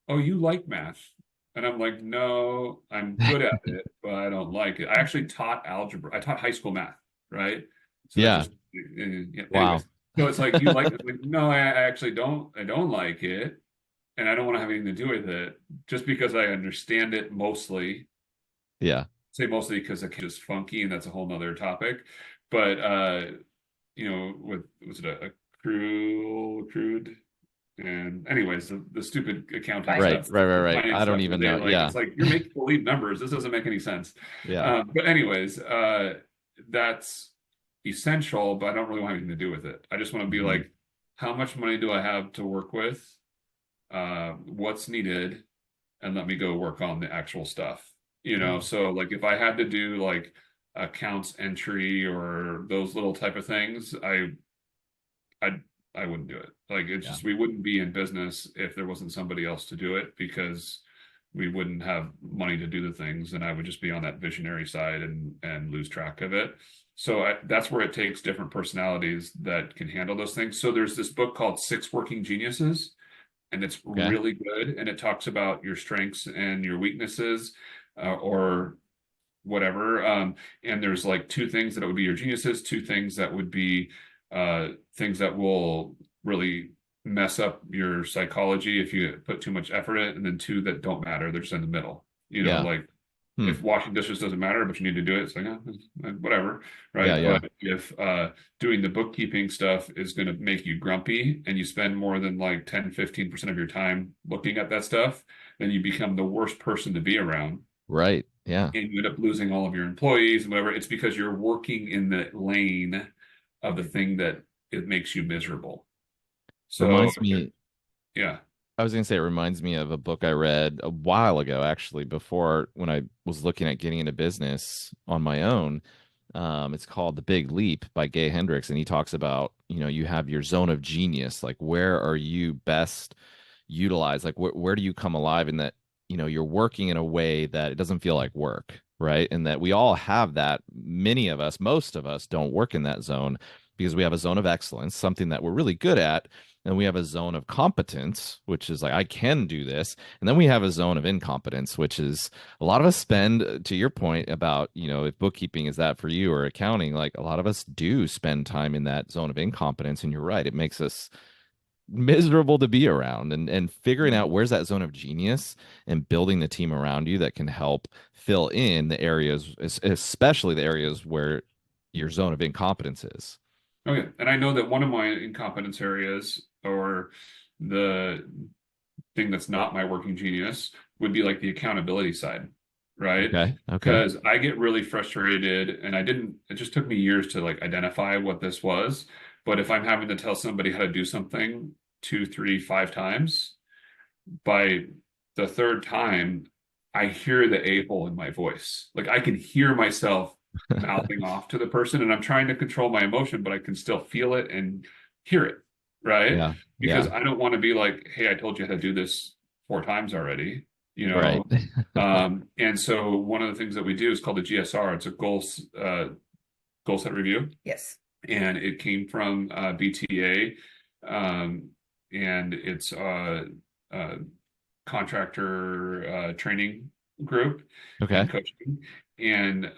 "Oh, you like math?" And I'm like, "No, I'm good at it, but I don't like it." I actually taught algebra. I taught high school math, right? So that Yeah. just, yeah. Wow. Anyways, so it's like, you like it? Like, no, I actually don't. I don't like it, and I don't want to have anything to do with it, just because I understand it mostly. Yeah. Say mostly because it's just funky, and that's a whole nother topic. But with was it a crude? And anyways, the stupid accounting Right. stuff, finance. Right. Right. Right. I finance don't stuff, where even they know. like, Yeah. it's like, you're making believe numbers. This doesn't make any sense. Yeah. But anyways, that's essential, but I don't really want anything to do with it. I just want to be Mhm. like, how much money do I have to work with? What's needed? And let me go work on the actual stuff. So like, if I had to do like accounts entry or those little type of things, I I wouldn't do it. Like, it's Yeah. just, we wouldn't be in business if there wasn't somebody else to do it, because we wouldn't have money to do the things, and I would just be on that visionary side and lose track of it. So that's where it takes different personalities that can handle those things. So there's this book called Six Working Geniuses, and it's Okay. really good, and it talks about your strengths and your weaknesses, or whatever. And there's like two things that would be your geniuses, two things that would be things that will really mess up your psychology if you put too much effort in it, and then two that don't matter. They're just in the middle. Yeah. Like, Hmm. if washing dishes doesn't matter, but you need to do it, it's like, whatever, Yeah. right? Yeah. But if doing the bookkeeping stuff is going to make you grumpy, and you spend more than like 10-15% of your time looking at that stuff, then you become the worst person to be around, Right. Yeah. and you end up losing all of your employees and whatever. It's because you're working in the lane of the thing that it makes you miserable. So Reminds me, yeah. I was gonna say it reminds me of a book I read a while ago, actually, before when I was looking at getting into business on my own. It's called The Big Leap by Gay Hendricks, and he talks about, you have your zone of genius, like where are you best utilized, like where do you come alive in that, you're working in a way that it doesn't feel like work, right? And that we all have that. Many of us, most of us don't work in that zone because we have a zone of excellence, something that we're really good at, and we have a zone of competence, which is like, I can do this. And then we have a zone of incompetence, which is a lot of us spend, to your point about, if bookkeeping is that for you, or accounting, like a lot of us do spend time in that zone of incompetence. And you're right, it makes us miserable to be around, and figuring out where's that zone of genius and building the team around you that can help fill in the areas, especially the areas where your zone of incompetence is. Okay. And I know that one of my incompetence areas, or the thing that's not my working genius, would be like the accountability side. right? Okay. Because I get really frustrated, and it just took me years to like identify what this was. But if I'm having to tell somebody how to do something two, three, five times, by the third time, I hear the a-hole in my voice. Like I can hear myself mouthing off to the person, and I'm trying to control my emotion, but I can still feel it and hear it, right? Yeah. Because Yeah. I don't want to be like, hey, I told you how to do this 4 times already, you Right. know? And so one of the things that we do is called the GSR. It's a goal set review. Yes. And it came from BTA. And it's contractor training group Okay. and coaching. And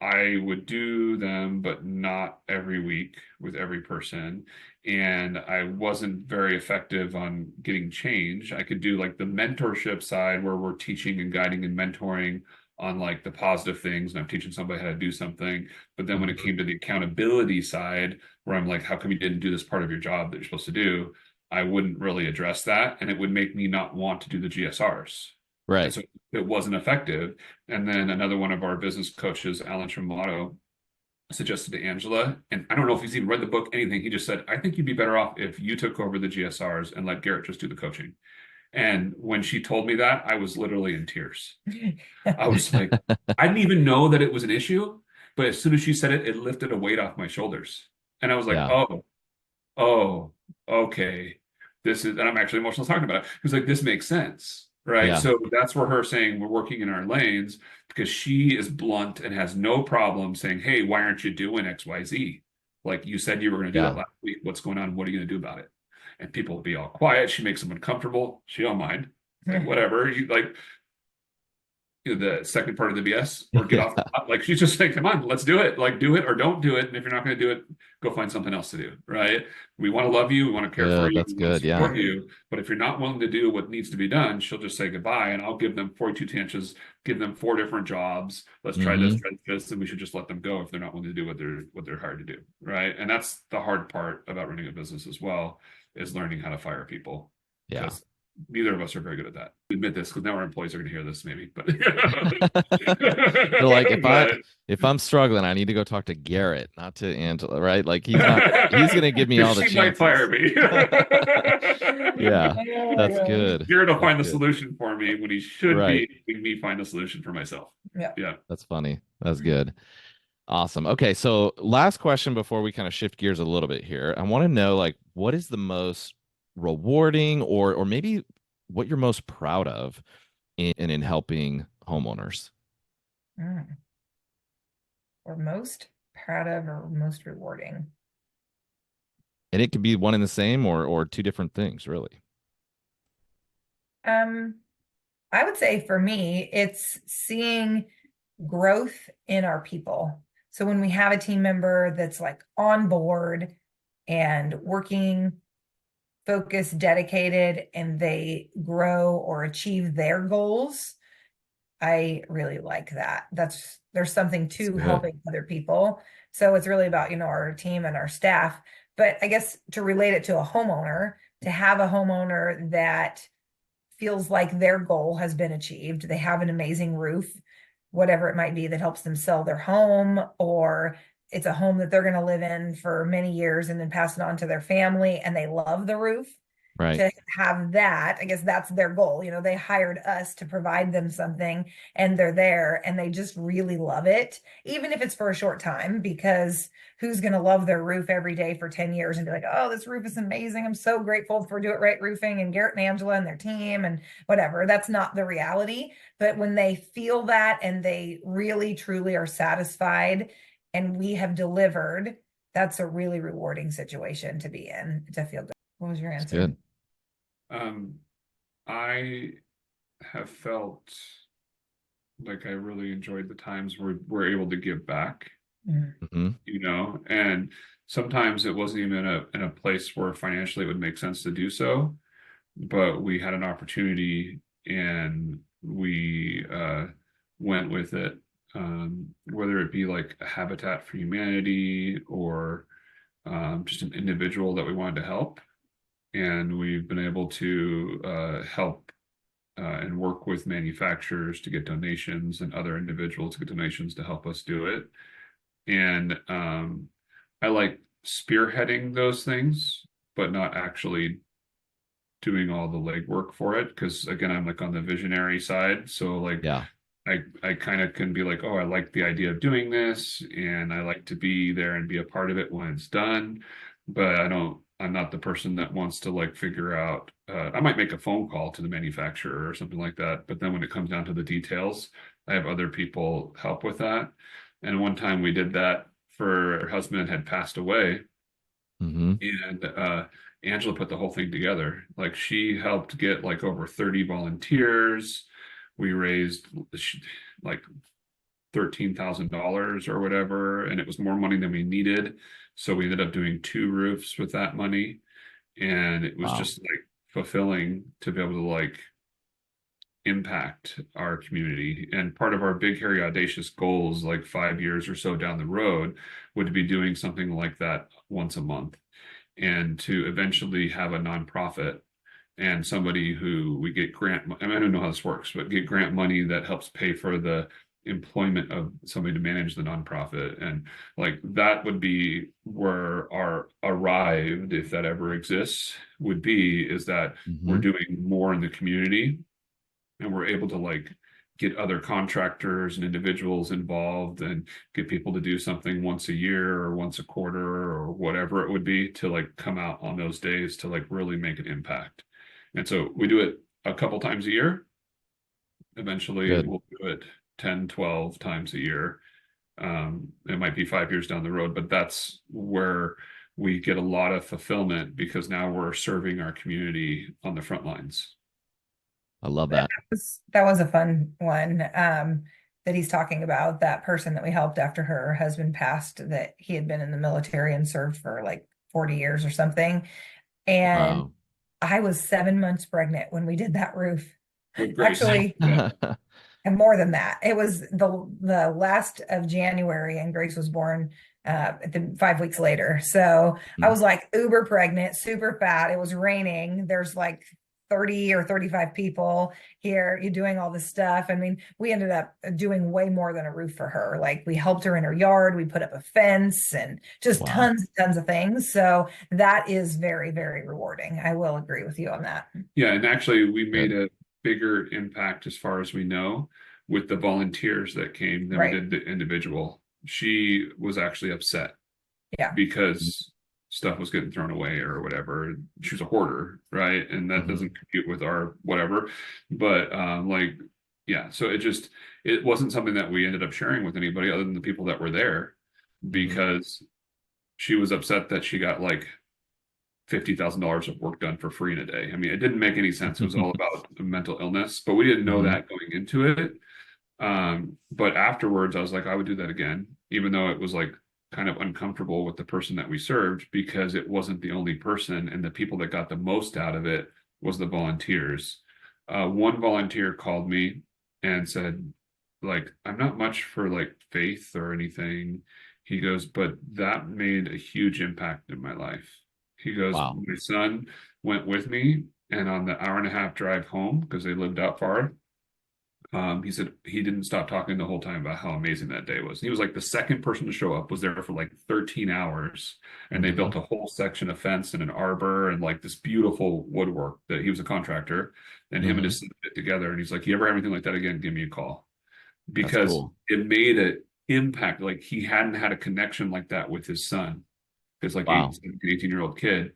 I would do them, but not every week with every person. And I wasn't very effective on getting change. I could do like the mentorship side where we're teaching and guiding and mentoring on like the positive things, and I'm teaching somebody how to do something. But then when it came to the accountability side, where I'm like, how come you didn't do this part of your job that you're supposed to do? I wouldn't really address that, and it would make me not want to do the GSRs. And Right. so it wasn't effective. And then another one of our business coaches, Alan Tremato, suggested to Angela, and I don't know if he's even read the book, anything. He just said, I think you'd be better off if you took over the GSRs and let Garrett just do the coaching. And when she told me that, I was literally in tears. I was like, I didn't even know that it was an issue, but as soon as she said it, it lifted a weight off my shoulders. And I was like, Yeah. oh, okay. And I'm actually emotional talking about it. It was like, this makes sense, right? Yeah. So that's where her saying we're working in our lanes, because she is blunt and has no problem saying, hey, why aren't you doing X, Y, Z? Like you said you were going to do that Yeah. last week. What's going on? What are you going to do about it? And people will be all quiet. She makes them uncomfortable. She don't mind. Like, whatever. You like the second part of the BS, or get off the top. Like she's just like, come on, let's do it. Like do it or don't do it. And if you're not going to do it, go find something else to do. Right? We want to love you. We want to care for you. That's We want good. to Yeah. support you. But if you're not willing to do what needs to be done, she'll just say goodbye, and I'll give them 42 chances, give them 4 different jobs. Let's try this, and we should just let them go if they're not willing to do what they're hired to do. Right? And that's the hard part about running a business as well, is learning how to fire people. Yeah. Because neither of us are very good at that. We admit this because now our employees are going to hear this, maybe. But So like if I'm struggling, I need to go talk to Garrett, not to Angela, right? Like he's gonna give me all the she chances. might fire me. Yeah, that's good. Garrett will find the good. solution for me when he should Right. be making me find the solution for myself. Yeah. That's funny. That's good. Awesome. Okay, so last question before we kind of shift gears a little bit here. I want to know, like, what is the most rewarding, or maybe what you're most proud of in helping homeowners? Or most proud of, or most rewarding. And it could be one and the same, or two different things, really. I would say for me, it's seeing growth in our people. So when we have a team member that's like on board and working, focused, dedicated, and they grow or achieve their goals, I really like that. There's something to helping other people. So it's really about, our team and our staff. But I guess to relate it to a homeowner, to have a homeowner that feels like their goal has been achieved, they have an amazing roof, whatever it might be, that helps them sell their home, or it's a home that they're going to live in for many years and then pass it on to their family, and they love the roof. Right. To have that, I guess that's their goal. They hired us to provide them something, and they're there and they just really love it, even if it's for a short time, because who's going to love their roof every day for 10 years and be like, oh, this roof is amazing, I'm so grateful for Do It Right Roofing and Garrett and Angela and their team and whatever. That's not the reality. But when they feel that and they really truly are satisfied and we have delivered, that's a really rewarding situation to be in, to feel good. What was your answer? Good. I have felt like I really enjoyed the times where we're able to give back, and sometimes it wasn't even in a place where financially it would make sense to do so, but we had an opportunity and we went with it, whether it be like a Habitat for Humanity or just an individual that we wanted to help. And we've been able to help and work with manufacturers to get donations and other individuals to get donations to help us do it. And I like spearheading those things, but not actually doing all the legwork for it. Because again, I'm like on the visionary side. So like, Yeah. I kind of can be like, oh, I like the idea of doing this, and I like to be there and be a part of it when it's done. But I'm not the person that wants to like figure out, I might make a phone call to the manufacturer or something like that. But then when it comes down to the details, I have other people help with that. And one time we did that for her husband had passed away, Mm-hmm. and Angela put the whole thing together. Like she helped get like over 30 volunteers. We raised like $13,000 or whatever, and it was more money than we needed. So we ended up doing 2 roofs with that money. And it was Wow. just like fulfilling to be able to like impact our community. And part of our big, hairy, audacious goals, like 5 years or so down the road, would be doing something like that once a month, and to eventually have a nonprofit and somebody who we get grant. I mean, I don't know how this works, but get grant money that helps pay for the employment of somebody to manage the nonprofit. And like that would be where our arrived, if that ever exists, would be, is that we're doing more in the community, and we're able to like get other contractors and individuals involved and get people to do something once a year or once a quarter or whatever it would be, to like come out on those days to like really make an impact. And so we do it a couple times a year. Eventually Good. we'll do it 10, 12 times a year. It might be 5 years down the road, but that's where we get a lot of fulfillment, because now we're serving our community on the front lines. I love that. That was a fun one, that he's talking about, that person that we helped after her husband passed, that he had been in the military and served for like 40 years or something. And Wow. I was 7 months pregnant when we did that roof. With Grace. Actually, and more than that. It was the last of January, and Grace was born 5 weeks later. So I was like uber pregnant, super fat. It was raining. There's like 30 or 35 people here. You're doing all this stuff. I mean, we ended up doing way more than a roof for her. Like we helped her in her yard. We put up a fence and just Wow. tons of things. So that is very, very rewarding. I will agree with you on that. Yeah, and actually we made a bigger impact, as far as we know, with the volunteers that came than we did the individual. She was actually upset, because stuff was getting thrown away or whatever. She was a hoarder, right? And that doesn't compute with our whatever. But like, yeah, so it wasn't something that we ended up sharing with anybody other than the people that were there, because she was upset that she got like $50,000 of work done for free in a day. I mean, it didn't make any sense. It was all about mental illness, but we didn't know that going into it. But afterwards, I was like, I would do that again, even though it was like kind of uncomfortable with the person that we served, because it wasn't the only person, and the people that got the most out of it was the volunteers. One volunteer called me and said, like, I'm not much for like faith or anything. He goes, but that made a huge impact in my life. He goes, Wow. My son went with me, and on the hour-and-a-half drive home, because they lived out far, he said he didn't stop talking the whole time about how amazing that day was. And he was like the second person to show up, was there for like 13 hours, and they built a whole section of fence and an arbor and like this beautiful woodwork. That he was a contractor, and him and his son did it together. And he's like, you ever have anything like that again, give me a call, because it made an impact. Like he hadn't had a connection like that with his son, because like 18-year-old kid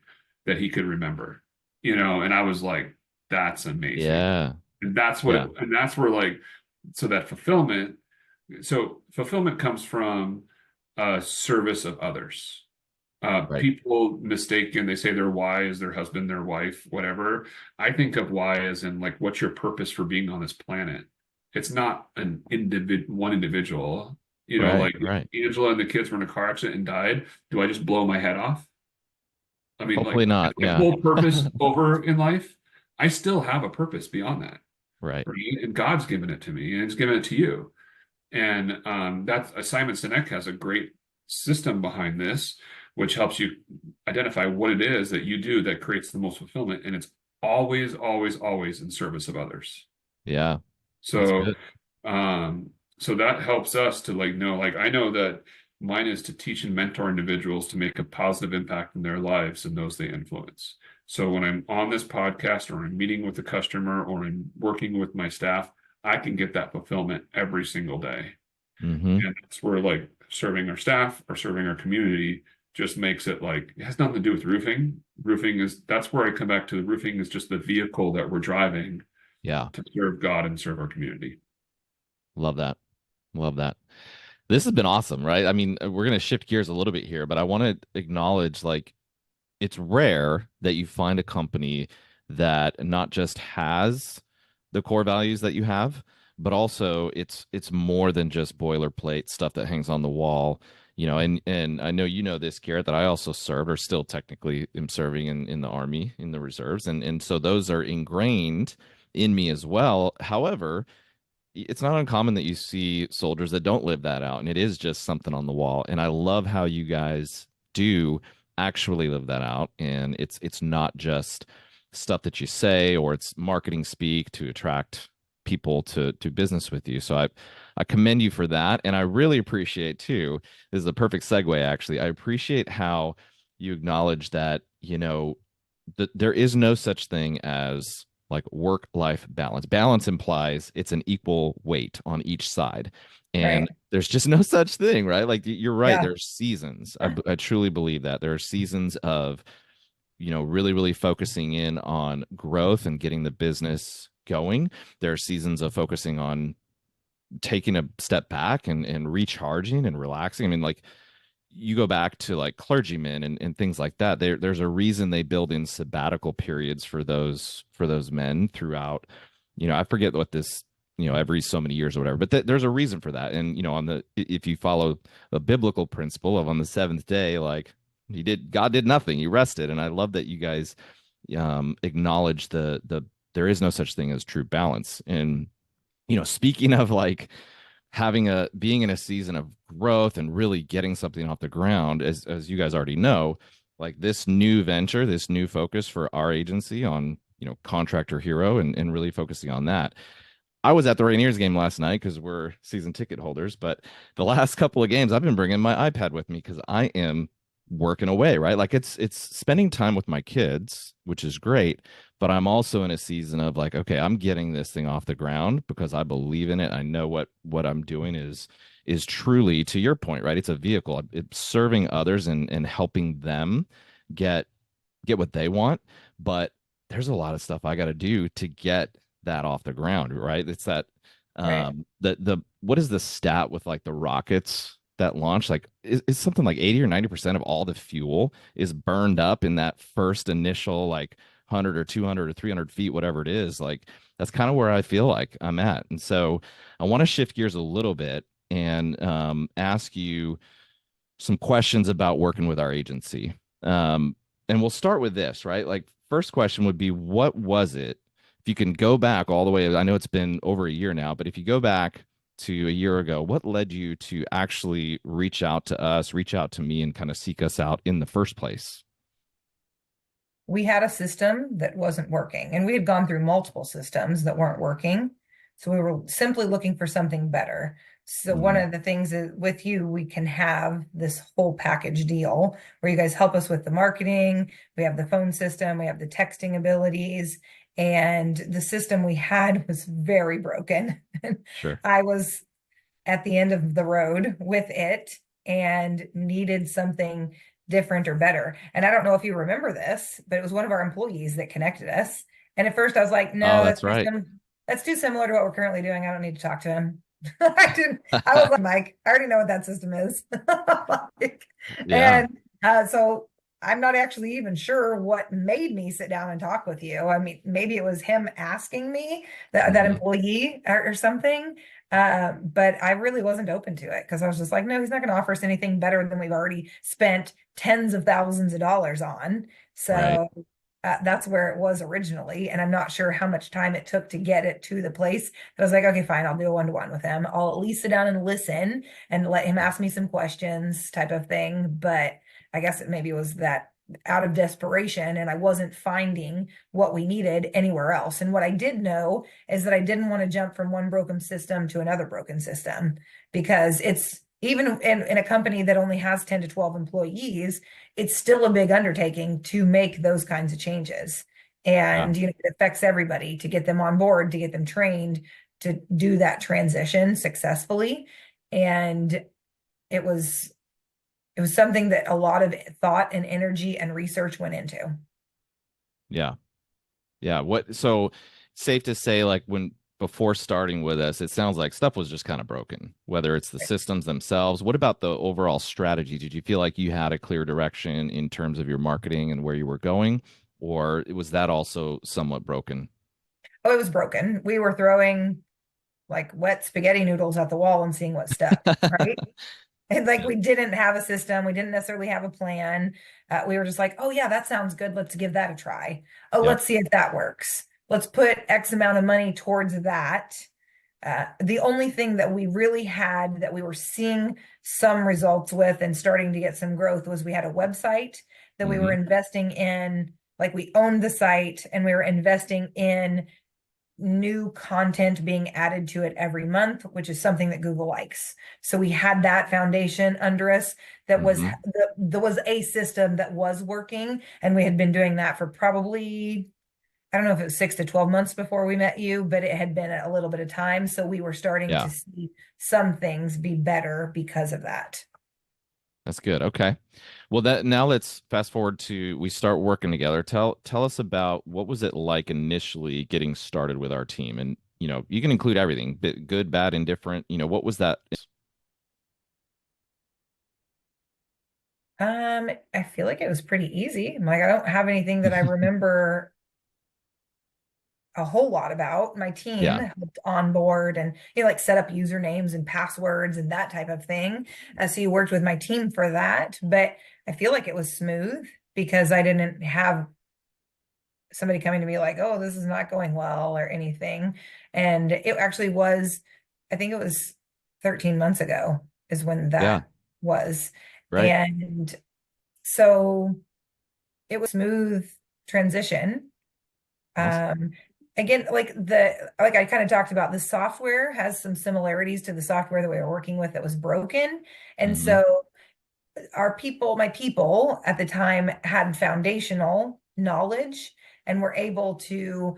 that he could remember, and I was like, that's amazing. Yeah. And that's what, and that's where like, so fulfillment comes from service of others. People mistaken, they say their why is their husband, their wife, whatever. I think of why as in like, what's your purpose for being on this planet? It's not one individual, like Angela and the kids were in a car accident and died. Do I just blow my head off? I mean, hopefully not. My whole purpose over in life, I still have a purpose beyond that. Right. And God's given it to me, and it's given it to you. And that's Simon Sinek has a great system behind this, which helps you identify what it is that you do that creates the most fulfillment. And it's always, always, always in service of others. Yeah. That's So, good. so that helps us to like know, like I know that mine is to teach and mentor individuals to make a positive impact in their lives and those they influence. So when I'm on this podcast or I'm meeting with a customer or I'm working with my staff, I can get that fulfillment every single day. Mm-hmm. And that's where like serving our staff or serving our community just makes it like it has nothing to do with roofing. Roofing is that's where I come back to the roofing is just the vehicle that we're driving Yeah. to serve God and serve our community. Love that. Love that. This has been awesome, right? I mean, we're going to shift gears a little bit here, but I want to acknowledge like it's rare that you find a company that not just has the core values that you have, but also it's more than just boilerplate stuff that hangs on the wall. And I know you know this, Garrett, that I also serve or still technically am serving in the Army, in the reserves. And so those are ingrained in me as well. However, it's not uncommon that you see soldiers that don't live that out, and it is just something on the wall. And I love how you guys do actually live that out, and it's not just stuff that you say or it's marketing speak to attract people to do business with you. So I commend you for that, and I really appreciate too. This is a perfect segue, actually. I appreciate how you acknowledge that that there is no such thing as like work life balance. Balance implies it's an equal weight on each side. And Right. there's just no such thing, right? Like you're right. Yeah. There's seasons. I truly believe that there are seasons of, really, really focusing in on growth and getting the business going. There are seasons of focusing on taking a step back and recharging and relaxing. I mean, like you go back to like clergymen and things like that. There's a reason they build in sabbatical periods for those men throughout. I forget what this, every so many years or whatever, but there's a reason for that. And on the if you follow the biblical principle of on the seventh day, like God did nothing, he rested. And I love that you guys acknowledge the there is no such thing as true balance. And speaking of like having a being in a season of growth and really getting something off the ground, as you guys already know, like this new venture, this new focus for our agency on Contractor Hero and really focusing on that. I was at the Rainiers game last night because we're season ticket holders, but the last couple of games I've been bringing my iPad with me because I am working away, right? Like it's spending time with my kids, which is great, but I'm also in a season of like, okay, I'm getting this thing off the ground because I believe in it. I know what I'm doing is truly, to your point, right? It's a vehicle. It's serving others and helping them get what they want, but there's a lot of stuff I got to do to get that off the ground, right? It's that Right. the what is the stat with like the rockets that launch? Like it's something like 80 or 90% of all the fuel is burned up in that first initial like 100 or 200 or 300 feet, whatever it is. Like that's kind of where I feel like I'm at. And so I want to shift gears a little bit and ask you some questions about working with our agency. And we'll start with this, right? Like, first question would be, what was it? If you can go back all the way, I know it's been over a year now, but if you go back to a year ago, what led you to actually reach out to us, reach out to me, and kind of seek us out in the first place? We had a system that wasn't working, and we had gone through multiple systems that weren't working. So we were simply looking for something better. So one Mm, of the things is with you, we can have this whole package deal where you guys help us with the marketing. We have the phone system, we have the texting abilities, and the system we had was very broken. sure. I was at the end of the road with it and needed something different or better. And I don't know if you remember this, but it was one of our employees that connected us. And at first I was like, Oh, no, that's right. that's too similar to what we're currently doing. I don't need to talk to him. I didn't, I was like, Mike, I already know what that system is. Like, Yeah. and so I'm not actually even sure what made me sit down and talk with you. I mean, maybe it was him asking me, that Hmm. employee or something. But I really wasn't open to it because I was just like, no, he's not going to offer us anything better than we've already spent tens of thousands of dollars on. Right. So that's where it was originally. And I'm not sure how much time it took to get it to the place. But I was like, okay, fine, I'll do a one-to-one with him. I'll at least sit down and listen and let him ask me some questions type of thing. But I guess it maybe was that out of desperation, and I wasn't finding what we needed anywhere else. And what I did know is that I didn't want to jump from one broken system to another broken system, because it's even in a company that only has 10 to 12 employees, it's still a big undertaking to make those kinds of changes. And it affects everybody, to get them on board, to get them trained, to do that transition successfully. And it was something that a lot of thought and energy and research went into. Yeah. So safe to say, like, before starting with us, it sounds like stuff was just kind of broken, whether it's the systems themselves. What about the overall strategy? Did you feel like you had a clear direction in terms of your marketing and where you were going, or was that also somewhat broken? Oh, it was broken. We were throwing like wet spaghetti noodles at the wall and seeing what stuck, right? And like, we didn't have a system. We didn't necessarily have a plan. We were just like, oh yeah, that sounds good. Let's give that a try. Oh, Yep. let's see if that works. Let's put X amount of money towards that. The only thing that we really had that we were seeing some results with and starting to get some growth was we had a website that we were investing in. Like, we owned the site, and we were investing in new content being added to it every month, which is something that Google likes. So we had that foundation under us that was there was a system that was working, and we had been doing that for probably, I don't know if it was 6 to 12 months before we met you, but it had been a little bit of time. So we were starting to see some things be better because of that. That's good. Okay. Well, now let's fast forward to, we start working together. Tell us about, what was it like initially getting started with our team? And, you can include everything, good, bad, indifferent. What was that? I feel like it was pretty easy. Like, I don't have anything that I remember a whole lot about. My team helped onboard and like set up usernames and passwords and that type of thing. So you worked with my team for that, but I feel like it was smooth because I didn't have somebody coming to me like, oh, this is not going well or anything. And it actually was, I think it was 13 months ago is when that was. Right. And so it was smooth transition. Awesome. Again, like I kind of talked about, the software has some similarities to the software that we were working with that was broken. And so my people at the time had foundational knowledge and were able to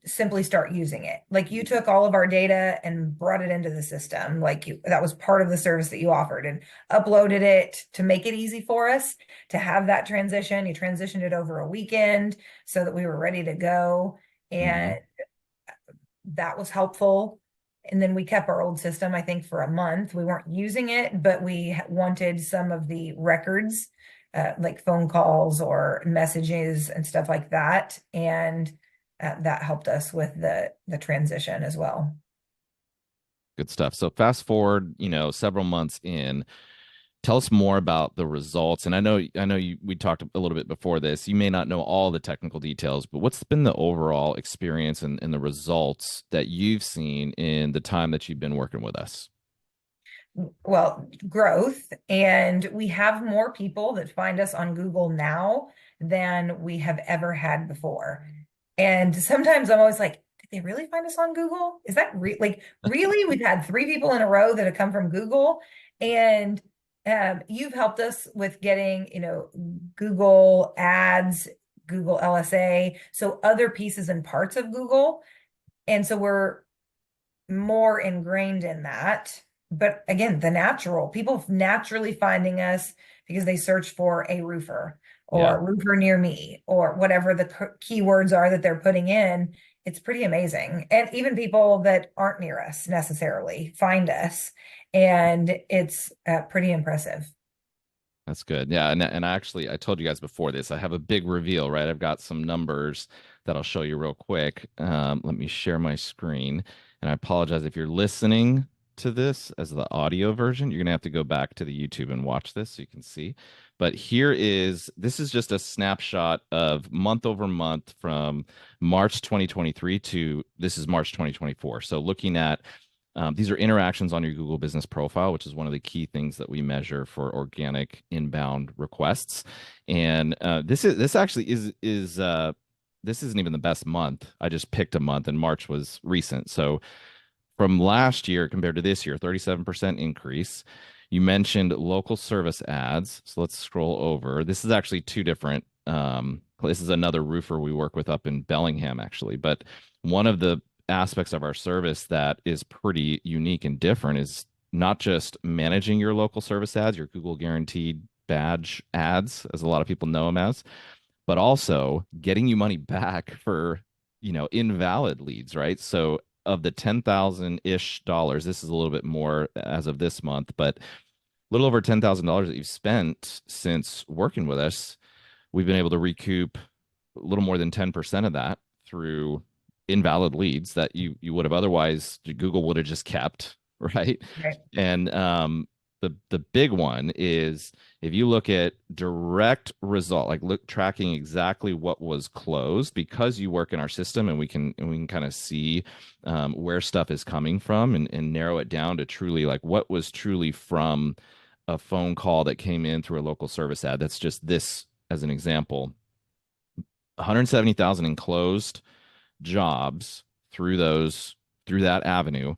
simply start using it. Like, you took all of our data and brought it into the system. Like, that was part of the service that you offered, and uploaded it to make it easy for us to have that transition. You transitioned it over a weekend so that we were ready to go. And that was helpful. And then we kept our old system, I think, for a month. We weren't using it, but we wanted some of the records, like phone calls or messages and stuff like that. And that helped us with the transition as well. Good stuff. So fast forward, several months in, tell us more about the results. And I know we talked a little bit before this. You may not know all the technical details, but what's been the overall experience and the results that you've seen in the time that you've been working with us? Well, growth. And we have more people that find us on Google now than we have ever had before. And sometimes I'm always like, did they really find us on Google? Is that really? We've had 3 people in a row that have come from Google. And you've helped us with getting, Google ads, Google LSA, so other pieces and parts of Google. And so we're more ingrained in that. But again, people naturally finding us because they search for a roofer or roofer near me or whatever the keywords are that they're putting in. It's pretty amazing. And even people that aren't near us necessarily find us. And it's pretty impressive. That's good. Yeah. And actually, I told you guys before this, I have a big reveal, right? I've got some numbers that I'll show you real quick. Let me share my screen. And I apologize if you're listening to this as the audio version. You're going to have to go back to the YouTube and watch this so you can see. But this is just a snapshot of month over month from March 2023 to this is March 2024. So looking at These are interactions on your Google business profile, which is one of the key things that we measure for organic inbound requests. And this actually is this isn't even the best month. I just picked a month, and March was recent. So from last year compared to this year, 37% increase. You mentioned local service ads. So let's scroll over. This is actually two different. This is another roofer we work with up in Bellingham, actually. But one of the aspects of our service that is pretty unique and different is not just managing your local service ads, your Google guaranteed badge ads, as a lot of people know them as, but also getting you money back for, invalid leads, right? So of the 10,000-ish dollars, this is a little bit more as of this month, but a little over $10,000 that you've spent since working with us, we've been able to recoup a little more than 10% of that through invalid leads that you would have otherwise, Google would have just kept, right? Right. And the big one is if you look at direct result, like tracking exactly what was closed, because you work in our system, and we can kind of see where stuff is coming from, and narrow it down to truly like what was truly from a phone call that came in through a local service ad. That's just this as an example. 170,000 in closed jobs through that avenue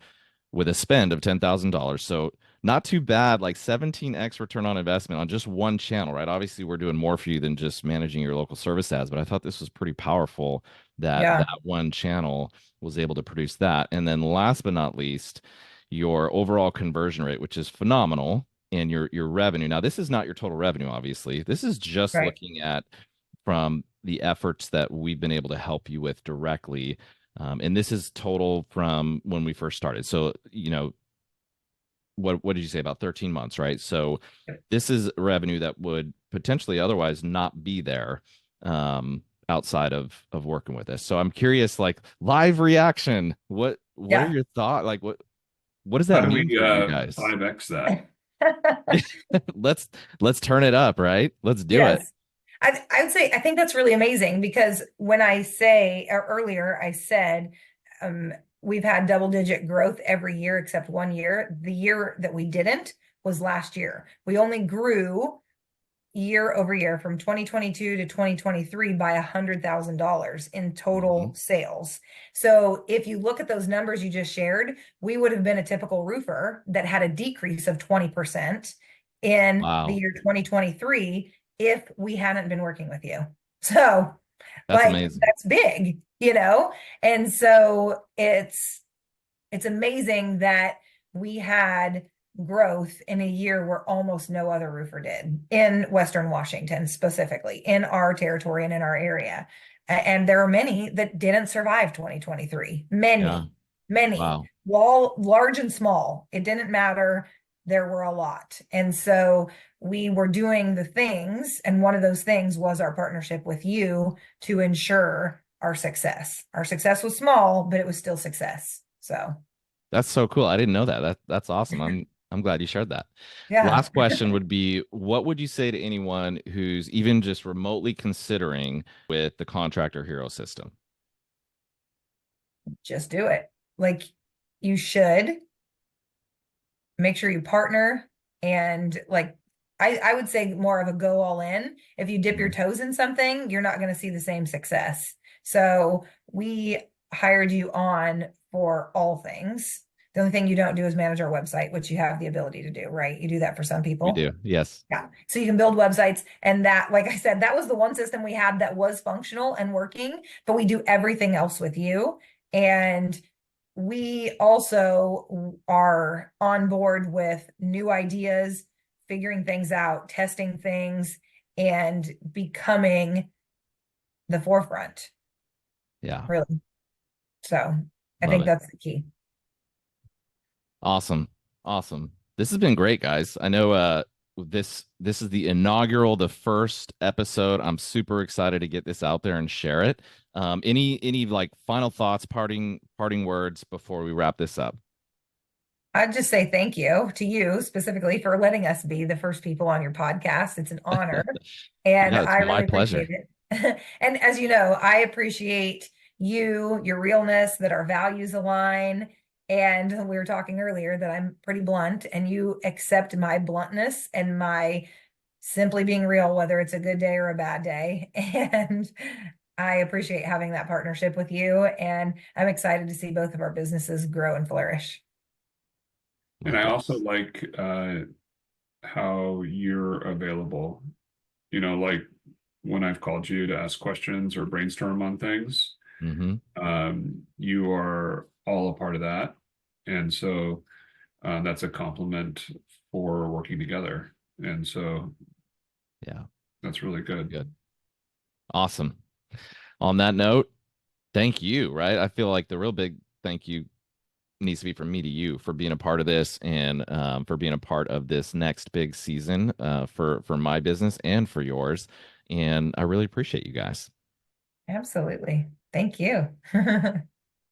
with a spend of $10,000. So not too bad, like 17x return on investment on just one channel, right? Obviously, we're doing more for you than just managing your local service ads, but I thought this was pretty powerful that Yeah. that one channel was able to produce that. And then last but not least, your overall conversion rate, which is phenomenal, and your revenue. Now, this is not your total revenue, obviously. This is just Right. looking at from the efforts that we've been able to help you with directly. And this is total from when we first started. So, what did you say, about 13 months, right? So this is revenue that would potentially otherwise not be there outside of working with us. So I'm curious, like live reaction. What are Yeah. your thoughts? Like what does How that do mean we for you guys? 5x that? Let's turn it up, right? Let's do it. Yes. I would say I think that's really amazing, because when I say, or earlier I said, we've had double-digit growth every year except one year. The year that we didn't was last year. We only grew year over year from 2022 to 2023 by $100,000 in total sales. So if you look at those numbers you just shared, we would have been a typical roofer that had a decrease of 20% in Wow. the year 2023 if we hadn't been working with you. So That's like amazing. that's big, and so it's amazing that we had growth in a year where almost no other roofer did in Western Washington, specifically in our territory and in our area. And there are many that didn't survive 2023. Yeah. Many, Wow. large and small. It didn't matter. There were a lot. And so we were doing the things, and one of those things was our partnership with you to ensure our success. Our success was small, but it was still success. So That's so cool. I didn't know that. That's awesome. I'm glad you shared that. yeah. Last question would be, what would you say to anyone who's even just remotely considering with the Contractor Hero System? Just do it. Like, you should make sure you partner, and like I would say more of a go all in. If you dip your toes in something, you're not going to see the same success. So we hired you on for all things. The only thing you don't do is manage our website, which you have the ability to do, right? You do that for some people. We do. Yes. Yeah. So you can build websites, and that, like I said, that was the one system we had that was functional and working, but we do everything else with you. And we also are on board with new ideas, figuring things out, testing things, and becoming the forefront. Yeah. Really. So I Love think it. that's the key. Awesome. This has been great, guys. I know this is the inaugural, the first episode. I'm super excited to get this out there and share it. Any like final thoughts, parting words before we wrap this up? I'd just say thank you to you specifically for letting us be the first people on your podcast. It's an honor, and Yeah, it's I my really pleasure. appreciate it. And as you know, I appreciate you, your realness, that our values align, And we were talking earlier that I'm pretty blunt, and you accept my bluntness and my simply being real, whether it's a good day or a bad day. And I appreciate having that partnership with you. And I'm excited to see both of our businesses grow and flourish. And I also Likewise. like how you're available. You know, like when I've called you to ask questions or brainstorm on things, Mm-hmm. you are all a part of that. And so that's a compliment for working together. And so Yeah, that's really good. good. Awesome. On that note, thank you, right? I feel like the real big thank you needs to be from me to you for being a part of this and for being a part of this next big season for my business and for yours. And I really appreciate you guys. Absolutely. Thank you.